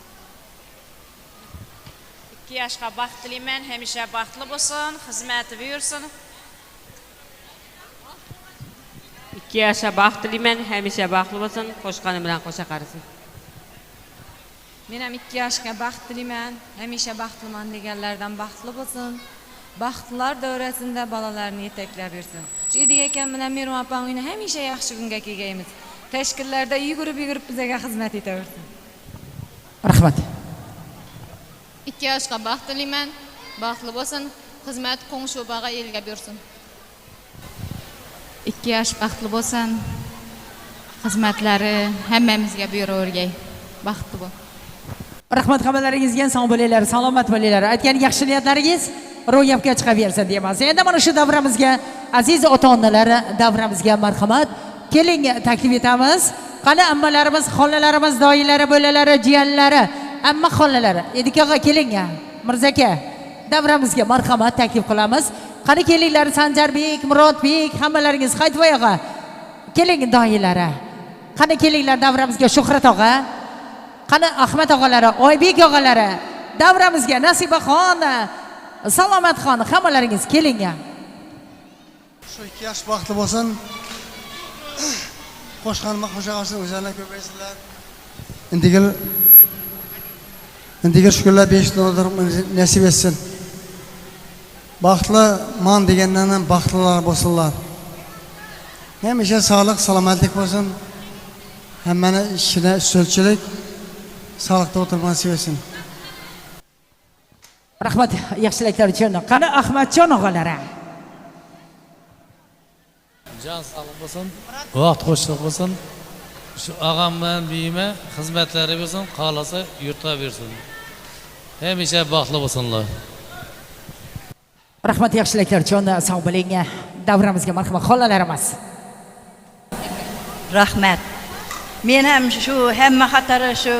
Ikki yoshga baxtliman, hamisha baxtli bo'lsin, xizmati buyursin.
Ikki yoshga baxtliman, hamisha baxtli bo'lsin, qo'shqani bilan qo'sha qarisin.
Men ham 2 yoshga baxt tilayman. Hamisha baxtliman deganlardan baxtli bo'lsin. Baxtlilar davrasida bolalarni yetaklab yursin. Shu Edik akam bilan Meron opam uyini hamisha yaxshi kunga kelgaymiz. Tashkillarda yugurib bizga xizmat etaversin.
Rahmat.
2 yoshga baxt tilayman. Baxtli bo'lsin. Xizmat qo'ng'shubaga elga bersin.
2 yosh baxtli bo'lsin. Xizmatlari hammamizga buyuravergay. Baxtli bo'l.
Rahmat, hammalaringizga sog' bo'linglar, salomat bo'linglar. Aytgan yaxshi niyatlaringiz ro'yobga chiqaversin deymiz. Endi mana shu davramizga aziz ota-onalar davramizga marhamat. Keling taklif etamiz. Qani ammalarimiz, xolalarimiz, doyilari, bo'lalari, jiyanlari, amma xolalari. Edik aka keling. Mirzaka davramizga marhamat taklif qilamiz. Qani kelinglar Sanjarbek, Murodbek, hammalaringiz qaytib oyog'a. Keling doyilari. Qani kelinglar davramizga Shuhrat og'a. Qani Ahmad og'alari, Oybek og'alari, davramizga Nasibaxon, Salomatxon, hammalaringiz keling.
Shu 2 yosh baxtli bo'lsin. Qo'shqanma qo'shag'asi o'zlariga ko'paysinlar. Indiga shukrlar 5 dollar nasib etsin. Baxtli man degandan ham baxtlilar bo'lsinlar. Hamisha sog'lik, salomatlik bo'lsin. Hammani ishida so'lchilik sog'likda o'tirib nasib etsin.
Rahmat, yaxshiliklar uchun. Qani Ahmadjon og'alari.
Jon sog'lik bo'lsin, vaqt xo'shlik bo'lsin. Shu og'am bilan biyime xizmatlari bo'lsin, qolasa yurta bersin. Hamisha baxtli bo'lsinlar.
Rahmat, yaxshiliklar uchun. Sog' bo'ling. Davramizga marhamat, xolalarimiz.
Rahmat. Men ham shu hamma xatari shu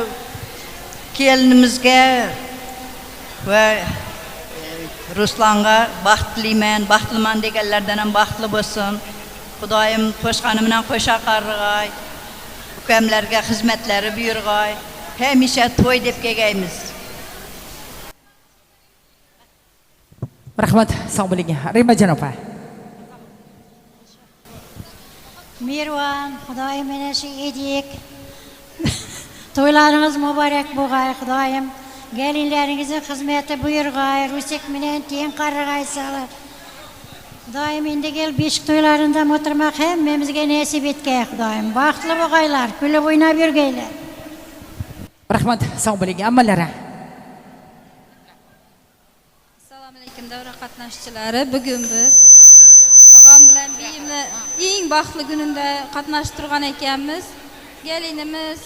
kelinimizga va Ruslanga baxt tilayman, baxtliman deganlardan ham baxtli bo'lsin. Xudoyim qo'shqani bilan qo'sha qarg'ay. Ukamlarga xizmatlari buyurg'ay. Hamisha to'y deb kelgaymiz.
Rahmat, sog' bo'ling. Rimajon opa.
Mirvan, Xudoyim mana shu Edik. To'ylaringiz muborak bo'lg'ay, Xudoyim. Gelinlaringizning xizmati buyurg'ay, rusik bilan teng qarg'aysalar. Xudoyim endi kel beshik to'ylarida o'tirmoq hammamizga nasib etgay, Xudoyim. Baxtli bo'lg'aylar, kulib o'ynab yurgaylar.
Rahmat, sog' bo'ling. Ammalari.
Assalomu alaykum davra qatnashchilari. Bugun biz og'am bilan biyimni eng baxtli kunida qatnashib turgan ekanmiz. Gelinimiz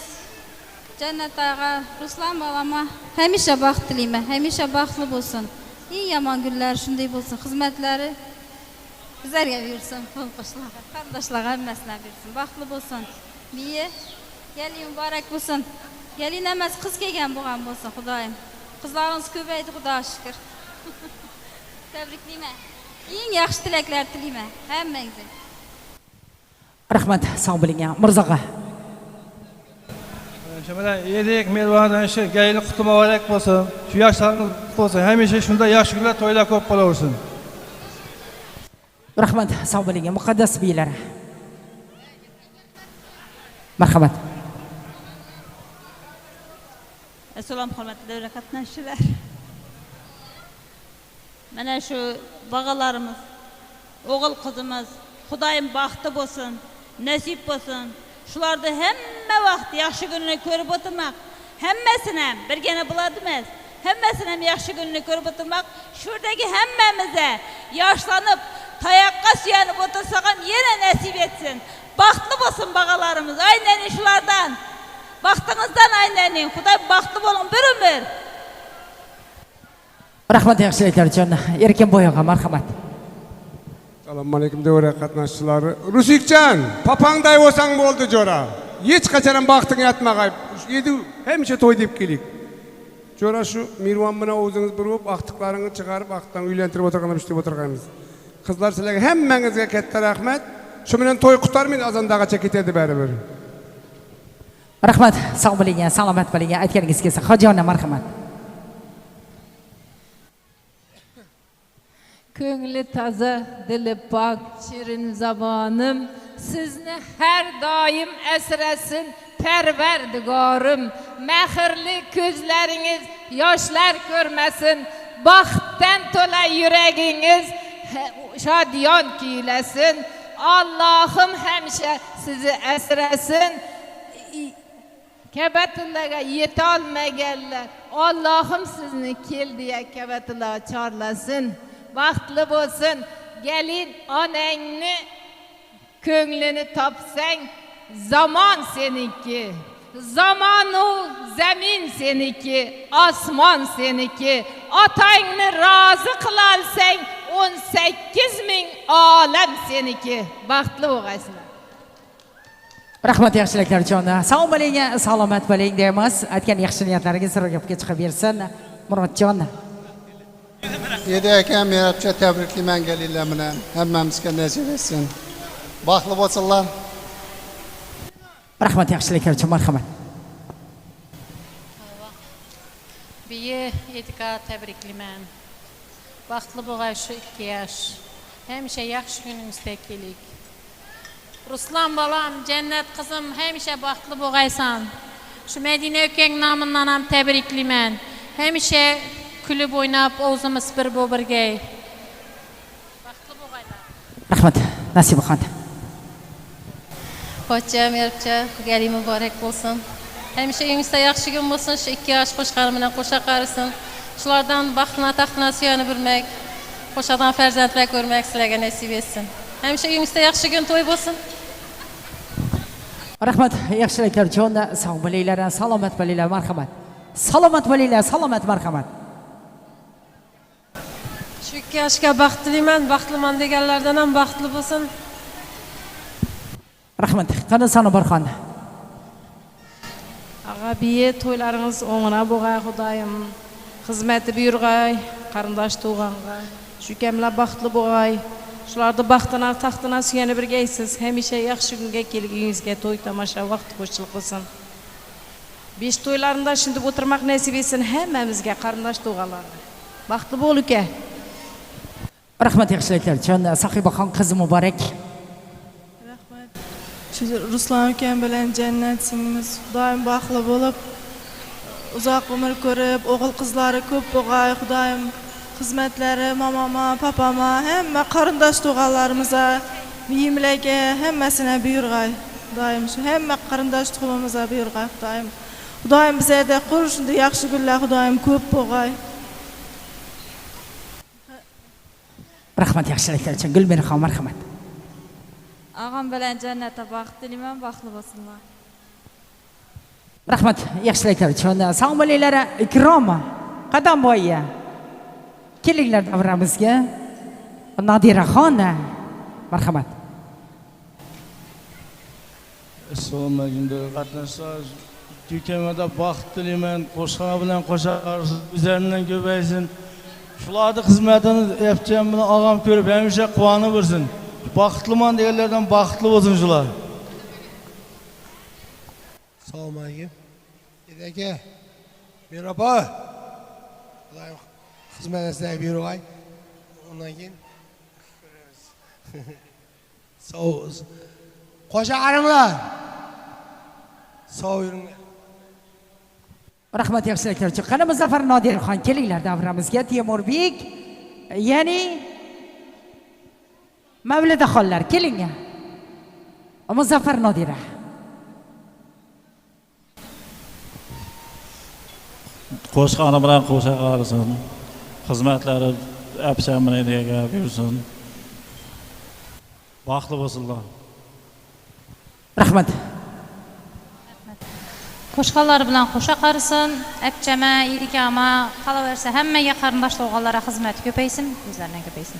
Jannat og'a, Ruslan bolama hamisha baxt tilayman, hamisha baxtli bo'lsin. Eng yomon kunlar shunday bo'lsin, xizmatlari bizlarga buyursin, qo'shnilar, qarindoshlar hammasine buyursin, baxtli bo'lsin. Biye gelin muborak bo'lsin. Gelin emas, qiz kelgan bo'lgan bo'lsin, Xudoyim. Qizlarimiz ko'paydi, Xudoga shukr. Tabriklayman. Eng yaxshi tilaklar tilayman hammangizga.
Rahmat, sog' bo'ling. Mirzoga.
Shunday Edik Mervandan shu gelin quti muborak bo'lsin. Shu yoshlarimiz bo'lsin. Hamisha shunday yaxshi kunlar, to'ylar ko'p bo'laversin.
Rahmat, sog' bo'ling. Muqaddas biylari. Marhamat.
Assalomu hurmatli davra qatnashchilar. Mana shu bog'alarimiz, o'g'il qizimiz, Xudoyim baxtli bo'lsin, nasib bo'lsin. Shularda hamma vaqt yaxshi kunini ko'rib o'tirmoq, hammasini ham birgina bo'ladimiz. Hammasini ham yaxshi kunini ko'rib o'tirmoq, shurdagi hammamizga yoshlanib, tayoqqa suyanib o'tirsak ham yana nasib etsin. Baxtli bo'lsin bog'alarimiz. Aynan shulardan, baxtingizdan aynaning. Xudoy baxtli bo'ling bir umr.
Rahmat, yaxshiliklar uchun. Erkin bo'yog'a marhamat.
Assalomu alaykum davra qatnashchilari. Rusikjon, papangday bo'lsang bo'ldi jo'ra. Hech qachon ham baxting yetmag'ay. Endi hamisha to'y deb kelik. Jo'ra shu Mirvan bilan o'zingiz birib vaqtlaringizni chiqarib, vaqtdan uylantirib o'tirganimiz deb o'tirganmiz. Qizlar sizlarga hammangizga katta rahmat. Shu bilan to'y qutarmaydi, azondagacha ketadi baribir.
Rahmat, sog' bo'ling, salomat bo'ling. Aytganingiz kelsa, Hojona marhamat.
Ko'ngli toza, dili pok, shirin zabonim sizni har doim asrasin,
Perverdigarım, mehirli gözleriniz yaşlar görmesin. Baxtdan to'la yüreğiniz şadiyan kiylesin. Allah'ım hemşe sizi esresin. Kebetullah'a yetolmaganlar Allah'ım sizni kel diye Kebetullah çağırlasın. Baxtlı bo'lsin. Gelin onangni ko'nglini topsang, zaman seniki. Zamanu zemin seniki, osmon seniki. Otangni rozi qilalsang 18,000 olam seniki. Baxtli bo'lgaysizlar.
Rahmat yaxshiliklar uchun. Sog' bo'ling, salomat bo'ling deymiz. Aytgan yaxshi niyatlaringiz ro'yobga chiqib bersin. Murodjon.
Dedi akam Merabcha tabriklayman kelinglar bilan. Hammamizga nasib etsin. Baxtli bo'lsinlar.
Rahmat yaxshiliklar uchun marhamat.
Biye Edika tabriklayman. Baxtli bo'lg'ay shu 2 yosh. Hamisha yaxshi kuningizda keling. Ruslan balam, cennet kızım, hemşe baxtlı bo'lg'aysan. Şu Medine Ökeng namından ham tabriklayman. Hemşe kulib o'ynab, o'zimiz bir birgay. Baxtli bo'lg'aylar.
Rahmat, Nasibaxon.
Pochcha, Merabcha, qilgani muborak bo'lsin. Hemşe uyingizda yaxshi kun bo'lsin. Shu 2 yosh qo'shqani bilan qo'sha qarisin. Shulardan baxtına taxtına suyanib yurmak, qo'shadan farzandlar ko'rmak sizlarga nasib etsin. Hemşe uyingizda yaxshi kun to'y bo'lsin.
Rahmat, yaxshiliklar uchun. Sog' bo'linglar, salomat bo'linglar, marhamat. Salomat bo'linglar, salomat, marhamat.
Shu 2 yoshga baxtliman, baxtliman deganlardan ham baxtli bo'lsin.
Rahmat. Qani Sanobarxon.
Ag'abiye to'ylaringiz o'ng'ina bo'lg'ay, Xudoyim. Xizmati buyurg'ay, qarindosh to'g'anga. Shu kamlar baxtli bo'lg'ay. Shularni baxtına taxtına suyanib birgaysiz. Hamisha yaxshi kunga kelgingizga to'y tomosha vaqti qo'shchilik bo'lsin. 5 to'ylarında shunda o'tirmak nasib etsin hammamizga, qarindosh to'g'alar. Baxtli bo'l uka.
Rahmat yaxshiliklar uchun. Sahibaxon qizi muborak.
Rahmat. Shu Ruslan ukam bilan jannat singimiz doim baxtli bo'lib, uzoq umr ko'rib, o'g'il qizlari ko'p bo'lg'ay, Xudoyim. Xizmatlari mamama, papama, hamma qarindosh to'g'anlarimizga, buyimlarga hammasini buyurg'ay. Doim shu hamma qarindosh to'g'amimizga buyurg'ay, Xudoyim. Xudoyim bizga qur shunday yaxshi kunlar Xudoyim ko'p bo'lg'ay.
Rahmat yaxshiliklar uchun. Gulmiraxon, marhamat.
Og'am bilan jannatda baxt tilayman, baxtli bo'lsinlar.
Rahmat yaxshiliklar uchun. Sog' bo'linglar, Ikrom. Qadam bo'yya. Kelinglar davramizga. Nadiraxon, marhamat.
Assalomu alaykum qatnashchilar. Ko'kamada baxt tilayman, qo'shqana bilan qo'sha o'zlaridan ko'paysin. Shularning xizmatini yapcham bilan og'am ko'rib hamisha quvonib o'rsin. Baxtliman deganlardan baxtli bo'lsin shular.
Assalomu alaykum. Aka, merhaba. Xudoyim xizmatingizni buyurg'ay. Undan keyin ko'ramiz. Qo'sha qaringlar. Sog' yuringlar.
Rahmat yaxshiliklar uchun. Qani Muzaffar Nodirxon, kelinglar davramizga. Temurbek, ya'ni Mavlidaxonlar, keling. Muzaffar Nodira.
Qo'shqani bilan qo'sha qarisin. Xizmatlari apcham bilan egab yursin. Baxtli bo'lsinlar.
Rahmat.
Qo'shqanlar bilan qo'sha qarisin, apchama, irikama, qolaversa hammaga qarindosh to'g'anlara xizmat ko'paysin, o'zlaridan ko'paysin.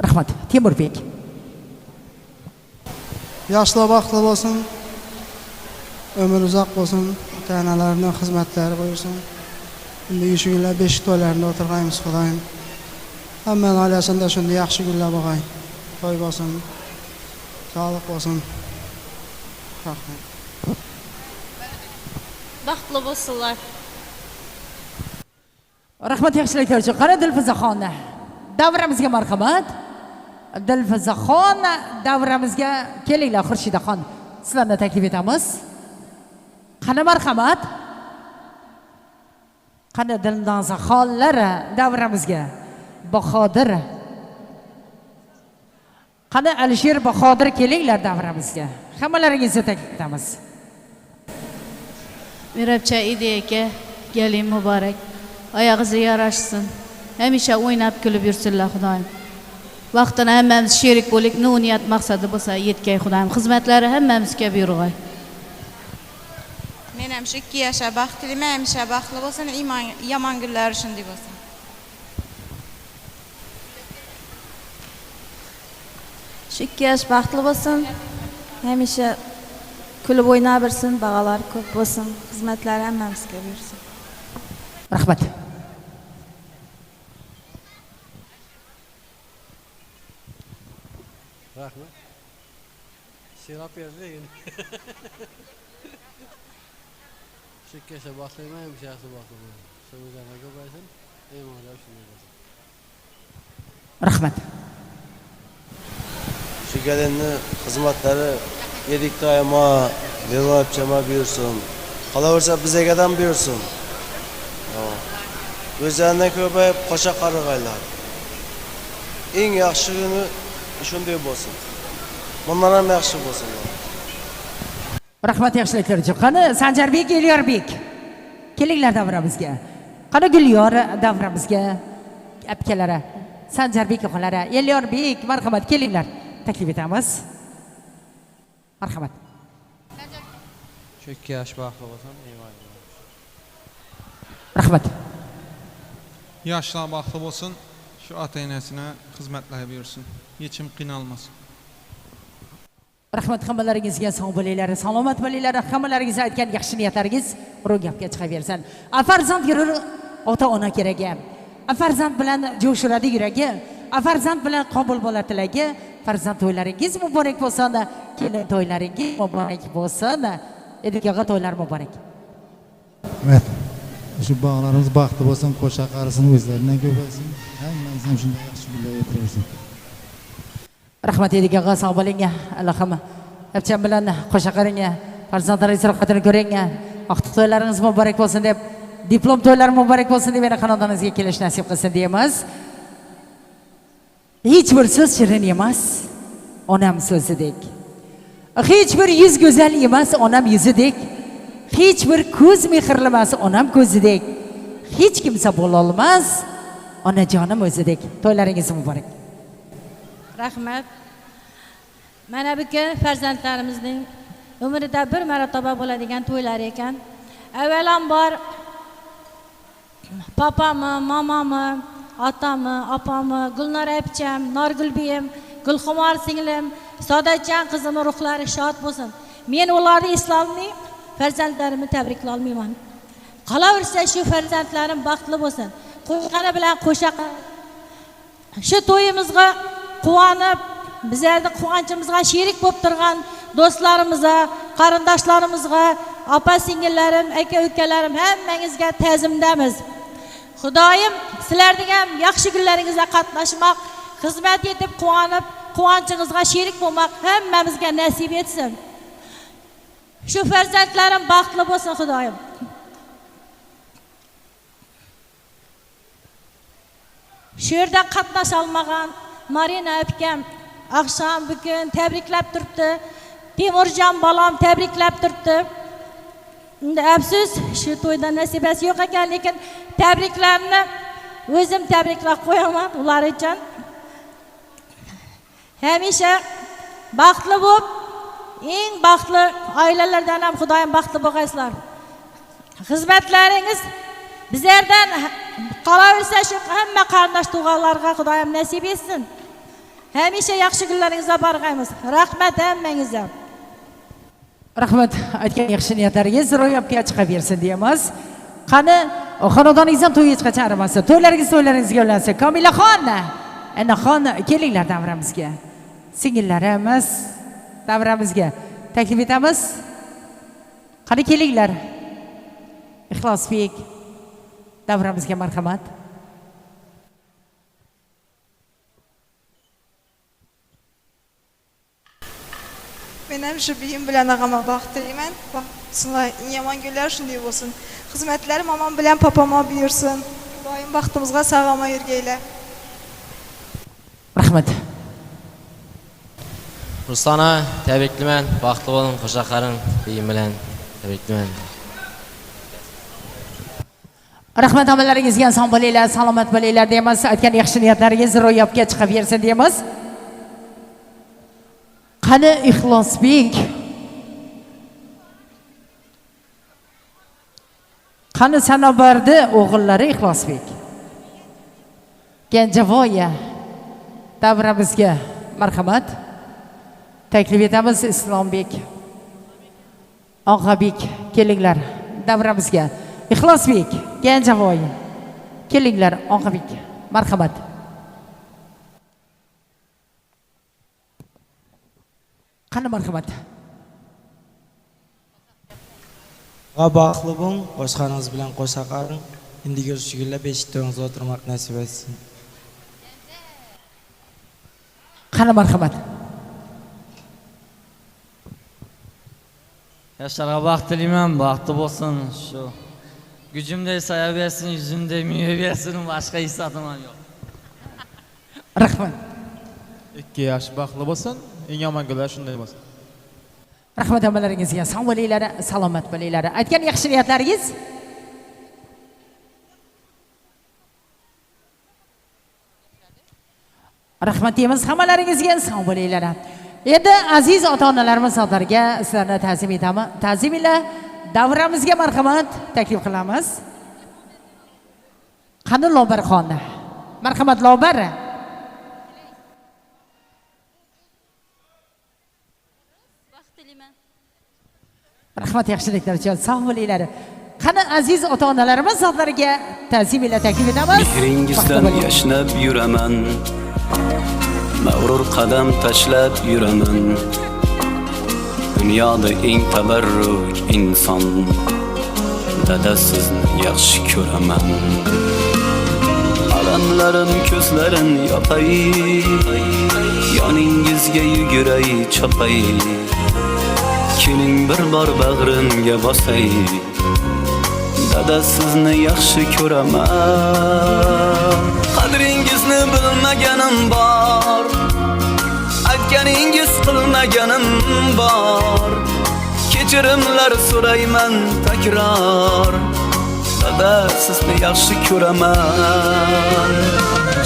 Rahmat. Temurbek.
Yoshlar baxtli bo'lsin. Ömür uzoq bo'lsin. Ota-onalarning xizmatlari buyursin. Endi shu kunlar 5 to'ylarida o'tirganmiz, Xudoyim. Hammaning oilasida shunday yaxshi kunlar bo'lg'ay. To'y bo'lsin. Sog'lik bo'lsin. Rahmat.
Baxtli bo'lsinlar.
Rahmat yaxshiliklar uchun. Qani Dilfuzaxon. Davramizga marhamat. Dilfuzaxon, davramizga kelinglar. Xurshidaxon, sizlarni taklif etamiz. Qani marhamat. Qani Dilnoza xonlar davramizga. Bahodir. Qani Alisher Bahodir kelinglar davramizga. Hammalaringizni taklif etamiz.
Merabcha ideyaka, gelin mübarek. Ayağınızı yaraşsın. Hemşe oynap gülüp yursunlar Xudoyim. Vaqtini hammamiz sherik bo'lik, niyat maqsadi bo'lsa yetkay Xudoyim. Xizmatlari hammamizga buyurg'ay.
Men ham shu 2 yoshga baxtliman, hamisha baxtli bo'lsin, yomon kunlari shunday bo'lsin.
Shu 2 yosh baxtli bo'lsin, hamisha kulib o'ynab yursin, bag'alar ko'p bo'lsin, xizmatlari hammamizga buyursin.
Rahmat.
Rahmat. Şirap yazayım. Şirkete baklayayım, hem şahsı baklayayım. Sözlerine göbeysin, eyvallah şimdi olsun.
Rahmat.
Şu gelinni xizmatlari yedik doimo yig'ilib buyursin. Qolaversa bizga ham buyursin. O'zlaridan ko'payib qo'sha qarag'aylar. Eng yaxshi kuni shunday bo'lsin. Bundan ham yaxshi bo'lsin.
Rahmat yaxshiliklar uchun. Qani Sanjarbek, Elyorbek. Kelinglar davramizga. Qani Gulyor davramizga. Apkalari, Sanjarbek oqalari, Elyorbek, marhamat kelinglar. Taklif etamiz. Marhamat.
Shu 2 yosh baxtli bo'lsin, eyvallah.
Rahmat.
Yoshlar baxtli bo'lsin, shu ota-onasini xizmatlari buyursin. Yechim qiynalmasin.
Rahmat, hammalaringizga sog' bo'linglar, salomat bo'linglar. Hammalaringizga aytgan yaxshi niyatlaringiz ro'yobga chiqaversin. Farzand yurur ota-ona keragi. Farzand bilan jo'shiradi yuragi. Farzand bilan qabul bo'lar tilagi. Farzand to'ylaringiz muborak bo'lsin. Kelin to'ylaringiz muborak bo'lsin. Edikaga to'ylar muborak.
Rahmat. Shu bog'larimiz baxtli bo'lsin, qo'sha qarisin, o'zlaridan ko'paysin. Hammamiz ham shunday yaxshi kunlar o'tiraversin.
Rahmat edikaga sog' bo'ling. Allohim hapcham bilan qo'sha qaring. Farzandlaringiz rohatini ko'ring. Vaqt to'ylaringiz muborak bo'lsin deb, diplom to'ylari muborak bo'lsin deb yana xonadoningizga kelish nasib qilsin deymiz. Hech bir so'z shirin emas, onam so'zidek. Hech bir yuz go'zal emas, onam yuzidek. Hech bir ko'z mehrlamas, onam ko'zidek. Hech kimsa bo'la olmas, onajonim o'zidek. To'ylaringiz muborak.
Rahmat. Mana bu kun farzandlarimizning umrida bir marotaba bo'ladigan to'ylar ekan. Avvalambor papamni, mamamni, otamni, opamni, Gulnor apcham, Norgulbiyim, Gulxumor singlim, Saodatjon qizim ruhlari shod bo'lsin. Men ularni eslolmay, farzandlarimni tabriklay olmayman. Qolaversa shu farzandlarim baxtli bo'lsin. Qo'shqani bilan qo'sha shu to'yimizga quvonib, bizlarning quvonchimizga sherik bo'lib turgan do'stlarimizga, qarindoshlarimizga, opa-singillarim, aka-ukalarim hammangizga ta'zimdamiz. Xudoyim sizlarning ham yaxshi kunlaringizga qatnashmoq, xizmat etib quvonib, quvonchingizga sherik bo'lmoq hammamizga nasib etsin. Shu farzandlarim baxtli bo'lsin Xudoyim. Shu yerda qatnasha olmagan Marina akam oqshom bugun tabriklab turibdi. Temurjon bolam tabriklab turibdi. Endi afsus, shu to'yda nasibasi yo'q ekan, lekin tabriklarni o'zim tabriklab qo'yaman ular uchun. Hamisha baxtli bo'lib, eng baxtli oilalardan ham Xudoyim baxtli bo'lgaysizlar. Xizmatlaringiz bizlardan qolaversa shu hamma qarindosh tug'anlarga Xudoyim nasib etsin. Hamisha yaxshi kunlaringizga borg'aymiz. Rahmat hammangizga.
Rahmat, aytgan yaxshi niyatlaringiz ro'yobga chiqaversin deymiz. Qani xonadoningizdan to'y hech qachon arimasin. To'ylaringizga yo'llansin. Komilaxon, Anaxon kelinglar davramizga. Singillarimiz davramizga taklif etamiz. Qani kelinglar. Ixlosbek davramizga marhamat.
Men hem şu beyim bilen ağama baktırayım. Sonra yaman günler şunday olsun. Hizmetlerim aman bilen papama buyursun. Daim baktığımızda sağama yürgeyle.
Rahmet.
Ruslana təbriklimən, baxtlı olun, qoşaqların beyim bilən təbriklimən.
Rahmet amallaringizga sog' bo'linglar, salomat bo'linglar deymiz. Aytgan yaxshi niyatlaringiz ro'yobga chiqaversin deymiz. Qani Ixlosbek? Qani Sanobardi o'g'illari Ixlosbek? Genjavoya davramizga marhamat. Taklif etamiz Islombek. Og'abek kelinglar davramizga. Ixlosbek, Genjavoy. Kelinglar Og'abek. Marhamat. Qani marhamat.
Baxtli bo'ling, boshqaringiz bilan qo'sha qaring. Endi ko'rishgunlar beshikda o'tirmoq nasib etsin.
Qani marhamat.
Yaşlara baxt dilayman, baxtli bo'lsin. Shu gücümde sayaversin, yüzümde müyeversin, başka hissatım yo'q.
Rahmat.
2 yosh baxtli bo'lsin, eng yomon kunlar shunday bo'lsin.
Rahmat amallaringizga sog' bo'linglar, salomat bo'linglar. Aytgan yaxshi niyatlaringiz rahmat deymiz hammalaringizga, sog' bo'linglar. Endi aziz ota-onalarimiz hozirga sizlarni ta'zim etaman. Ta'zimlar davramizga marhamat taklif qilamiz. Qani Lobarxonni? Marhamat Lobar. Rahmat yaxshiliklar uchun sog' bo'linglar. Qani aziz ota-onalarimiz hozirga ta'zimlar taklif etamiz.
Mehringizdan yashnab yuraman. Mağrur qadam tashlab yuraman. Dunyoda eng tabarruk inson. Dada sizni yaxshi ko'raman. Alamlarim ko'zlarin yopay. Yoningizga yuguray chopay. Keling bir bor bag'rimga bosay. Dada sizni yaxshi ko'raman. Qadringizni bilmaganim bor. Aytganingiz qilmaganim bor. Kechirimlar so'rayman takror. Dada sizni yaxshi ko'raman.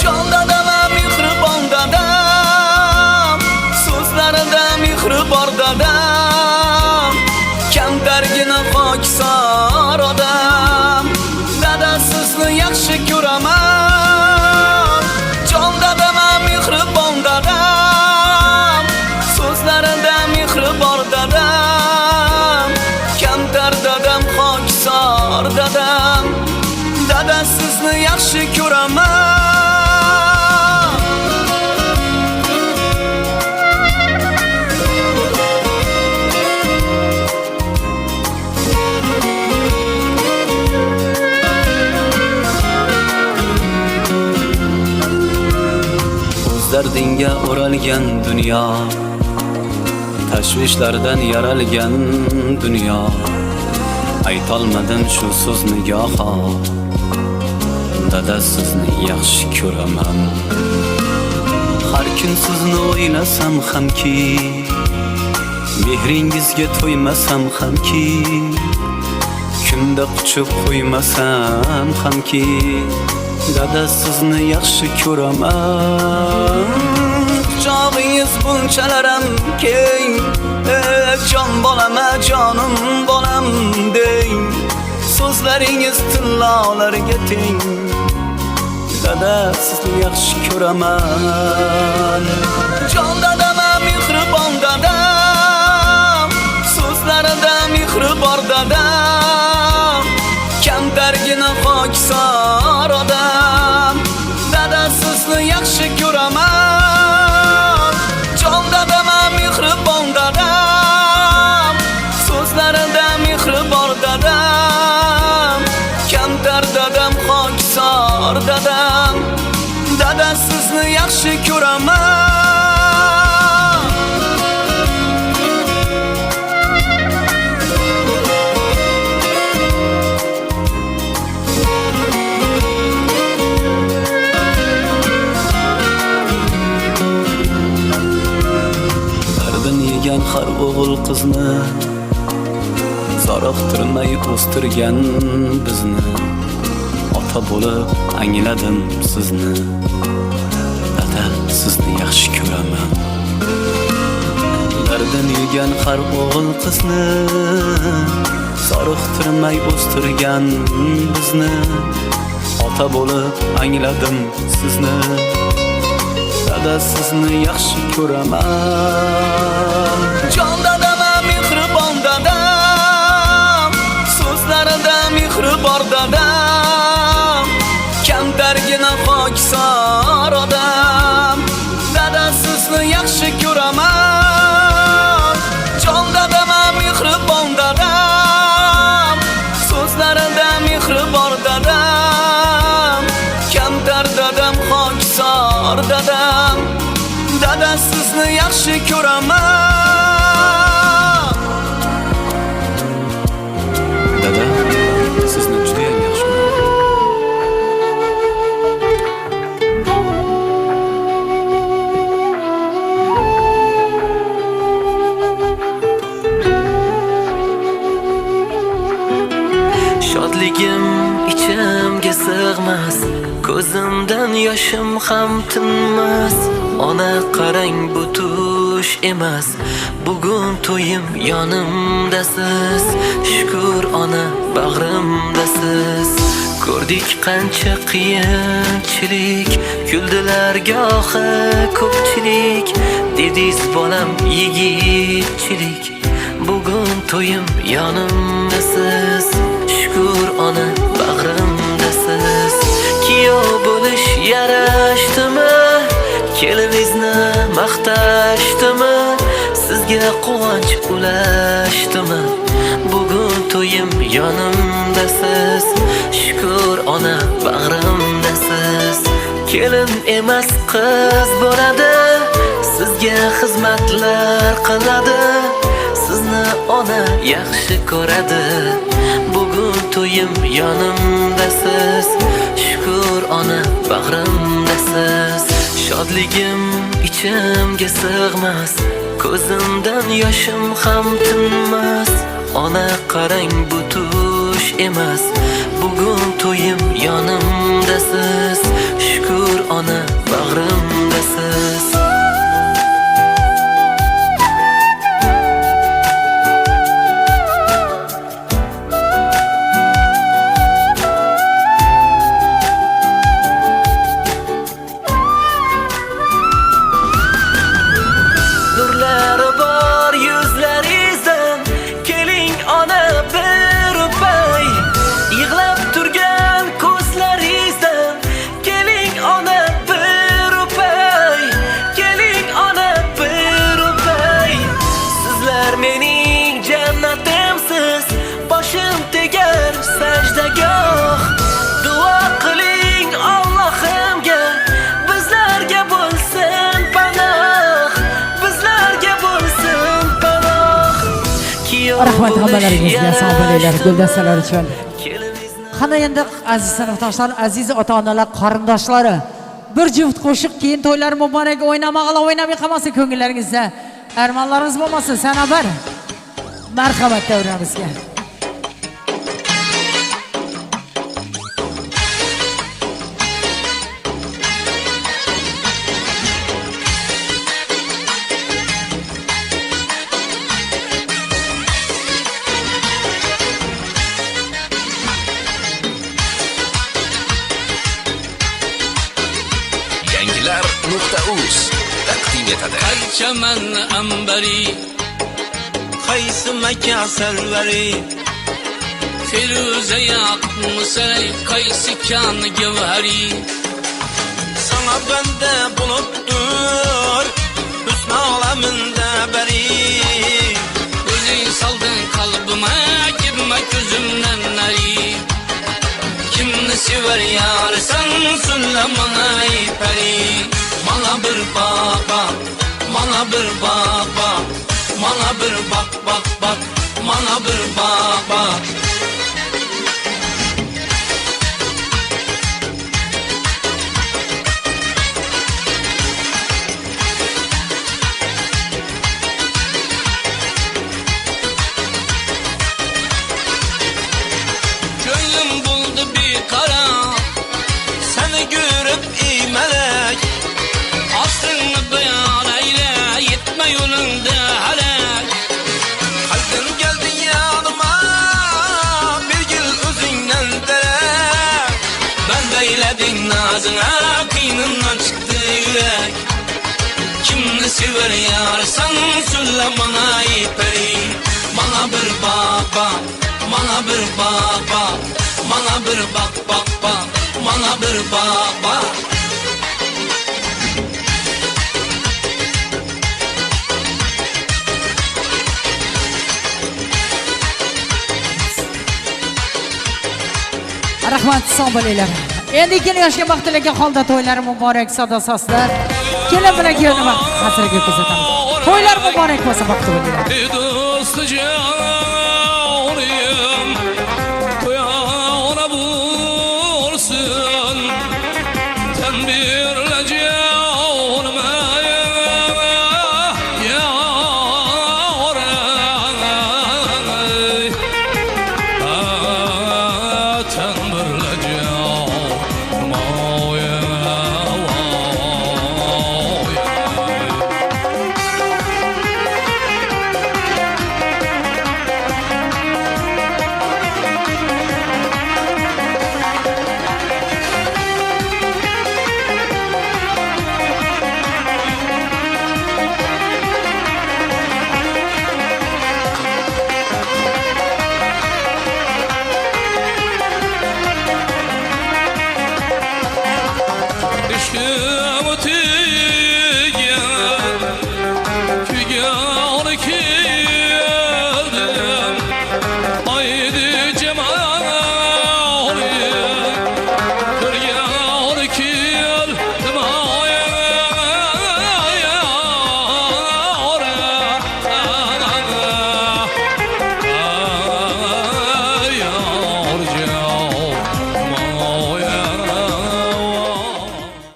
Jon dadam, mehribon dadam. So'zlarida mehri bor dadam. Kamtargina pokisor odam. Dada sizni yaxshi ko'raman. Jon dadam, mehribon dadam. So'zlarida mehri bor dadam. Kamtar dadam, pokisor dadam. Dada sizni yaxshi ko'raman. Dardinga o'ralgan dunyo, tashvishlardan yaralgan dunyo. Aytolmadim shu so'zni goho. Dada sizni yaxshi ko'raman. Har kun sizni o'ylasam hamki, mehringizga to'ymasam hamki, kunda quchib qo'ymasam hamki, dada sizni yaxshi ko'raman. Quchog'ingiz bunchalaram keng, jon bolama jonim bolam deng. So'zlaringiz tillolarga teng. Dada sizni yaxshi ko'raman. Jon dadam, mehribon dadam. So'zlarida mehri bor dadam. Kamtargina pokisor odam. Dada sizni yaxshi ko'raman. Jon dadam, mehribon dadam. So'zlarida mehri bor dadam. Kamtar dadam, pokisor dadam. Dada sizni yaxshi ko'raman. so'zni zoriqtirmay o'stirgan bizni ota bo'lib angladim sizni dada sizni yaxshi ko'raman dardan yegan har o'g'il qizni zoriqtirmay o'stirgan bizni ota bo'lib angladim sizni dada sizni yaxshi ko'raman jon dadam mehribon dadam so'zlarida mehri bor dadam kamtargina pokisor odam dada sizni yaxshi ko'raman jon dadam mehribon dadam so'zlarida mehri bor dadam kamtar dadam pokisor dadam dada sizni yaxshi ko'raman dada sizni juda ham yaxshi shodligim ichimga sig'mas ko'zimdan yoshim ham tinmas ona qarang bu tush emas bugun to'yim yonimdasiz shukr ona bag'rimdasiz ko'rdik qancha qiyinchilik kuldilar gohi ko'pchilik dediz bolam yigitchilik bugun to'yim yonimdasiz shukr ona bag'rimdasiz kuyov bo'lish yarashdimi kelinizni maqtashdimi sizga quvonch ulashdimi bugun to'yim yonimdasiz shukr ona bag'rimdasiz kelin emas qiz bo'ladi sizga xizmatlar qiladi sizni ona yaxshi ko'radi bugun to'yim yonimdasiz shukr ona bag'rimdasiz shodligim ichimga sig'mas ko'zimdan yoshim ham tinmas ona qarang bu tush emas bugun to'yim yonimdasiz shukr ona bag'rimdasiz
rahmat hammalaringizga sog' bo'linglar guldastalar uchun qani endi aziz sinfdoshlar aziz ota onalar qarindoshlari bir juft qo'shiq keyin to'ylar muborak o'ynamag'ala o'ynamay qolmasin ko'ngillaringizda armonlaringiz bo'lmasin sana bir marhamat davramizga
Qaychaman ambari qaysi maka salvari Firuze yakmışay qaysi kan gevhari Sana bende buluttur hüsn aleminde beri Gözün saldın kalbime girme gözümden nari Kimni sever yar sen söyle bana peri Bana bir baba Bana bir baba, bana bir bak, bana bir baba. Vermedin nazına kıynından çıktı yürek. Kimni sever yarsan söyle bana iperi. Bana bir bak bak, bana bir bak bak, bana bir bak bak bak, bana bir bak bak.
Rahmat sog' bo'linglar. Endi 2 yoshga baxtilangan holda to'ylari muborak sada soslar. Kelin bilan kelin hasraga ko'rsatamiz. To'ylar muborak bo'lsin, baxtli bo'linglar.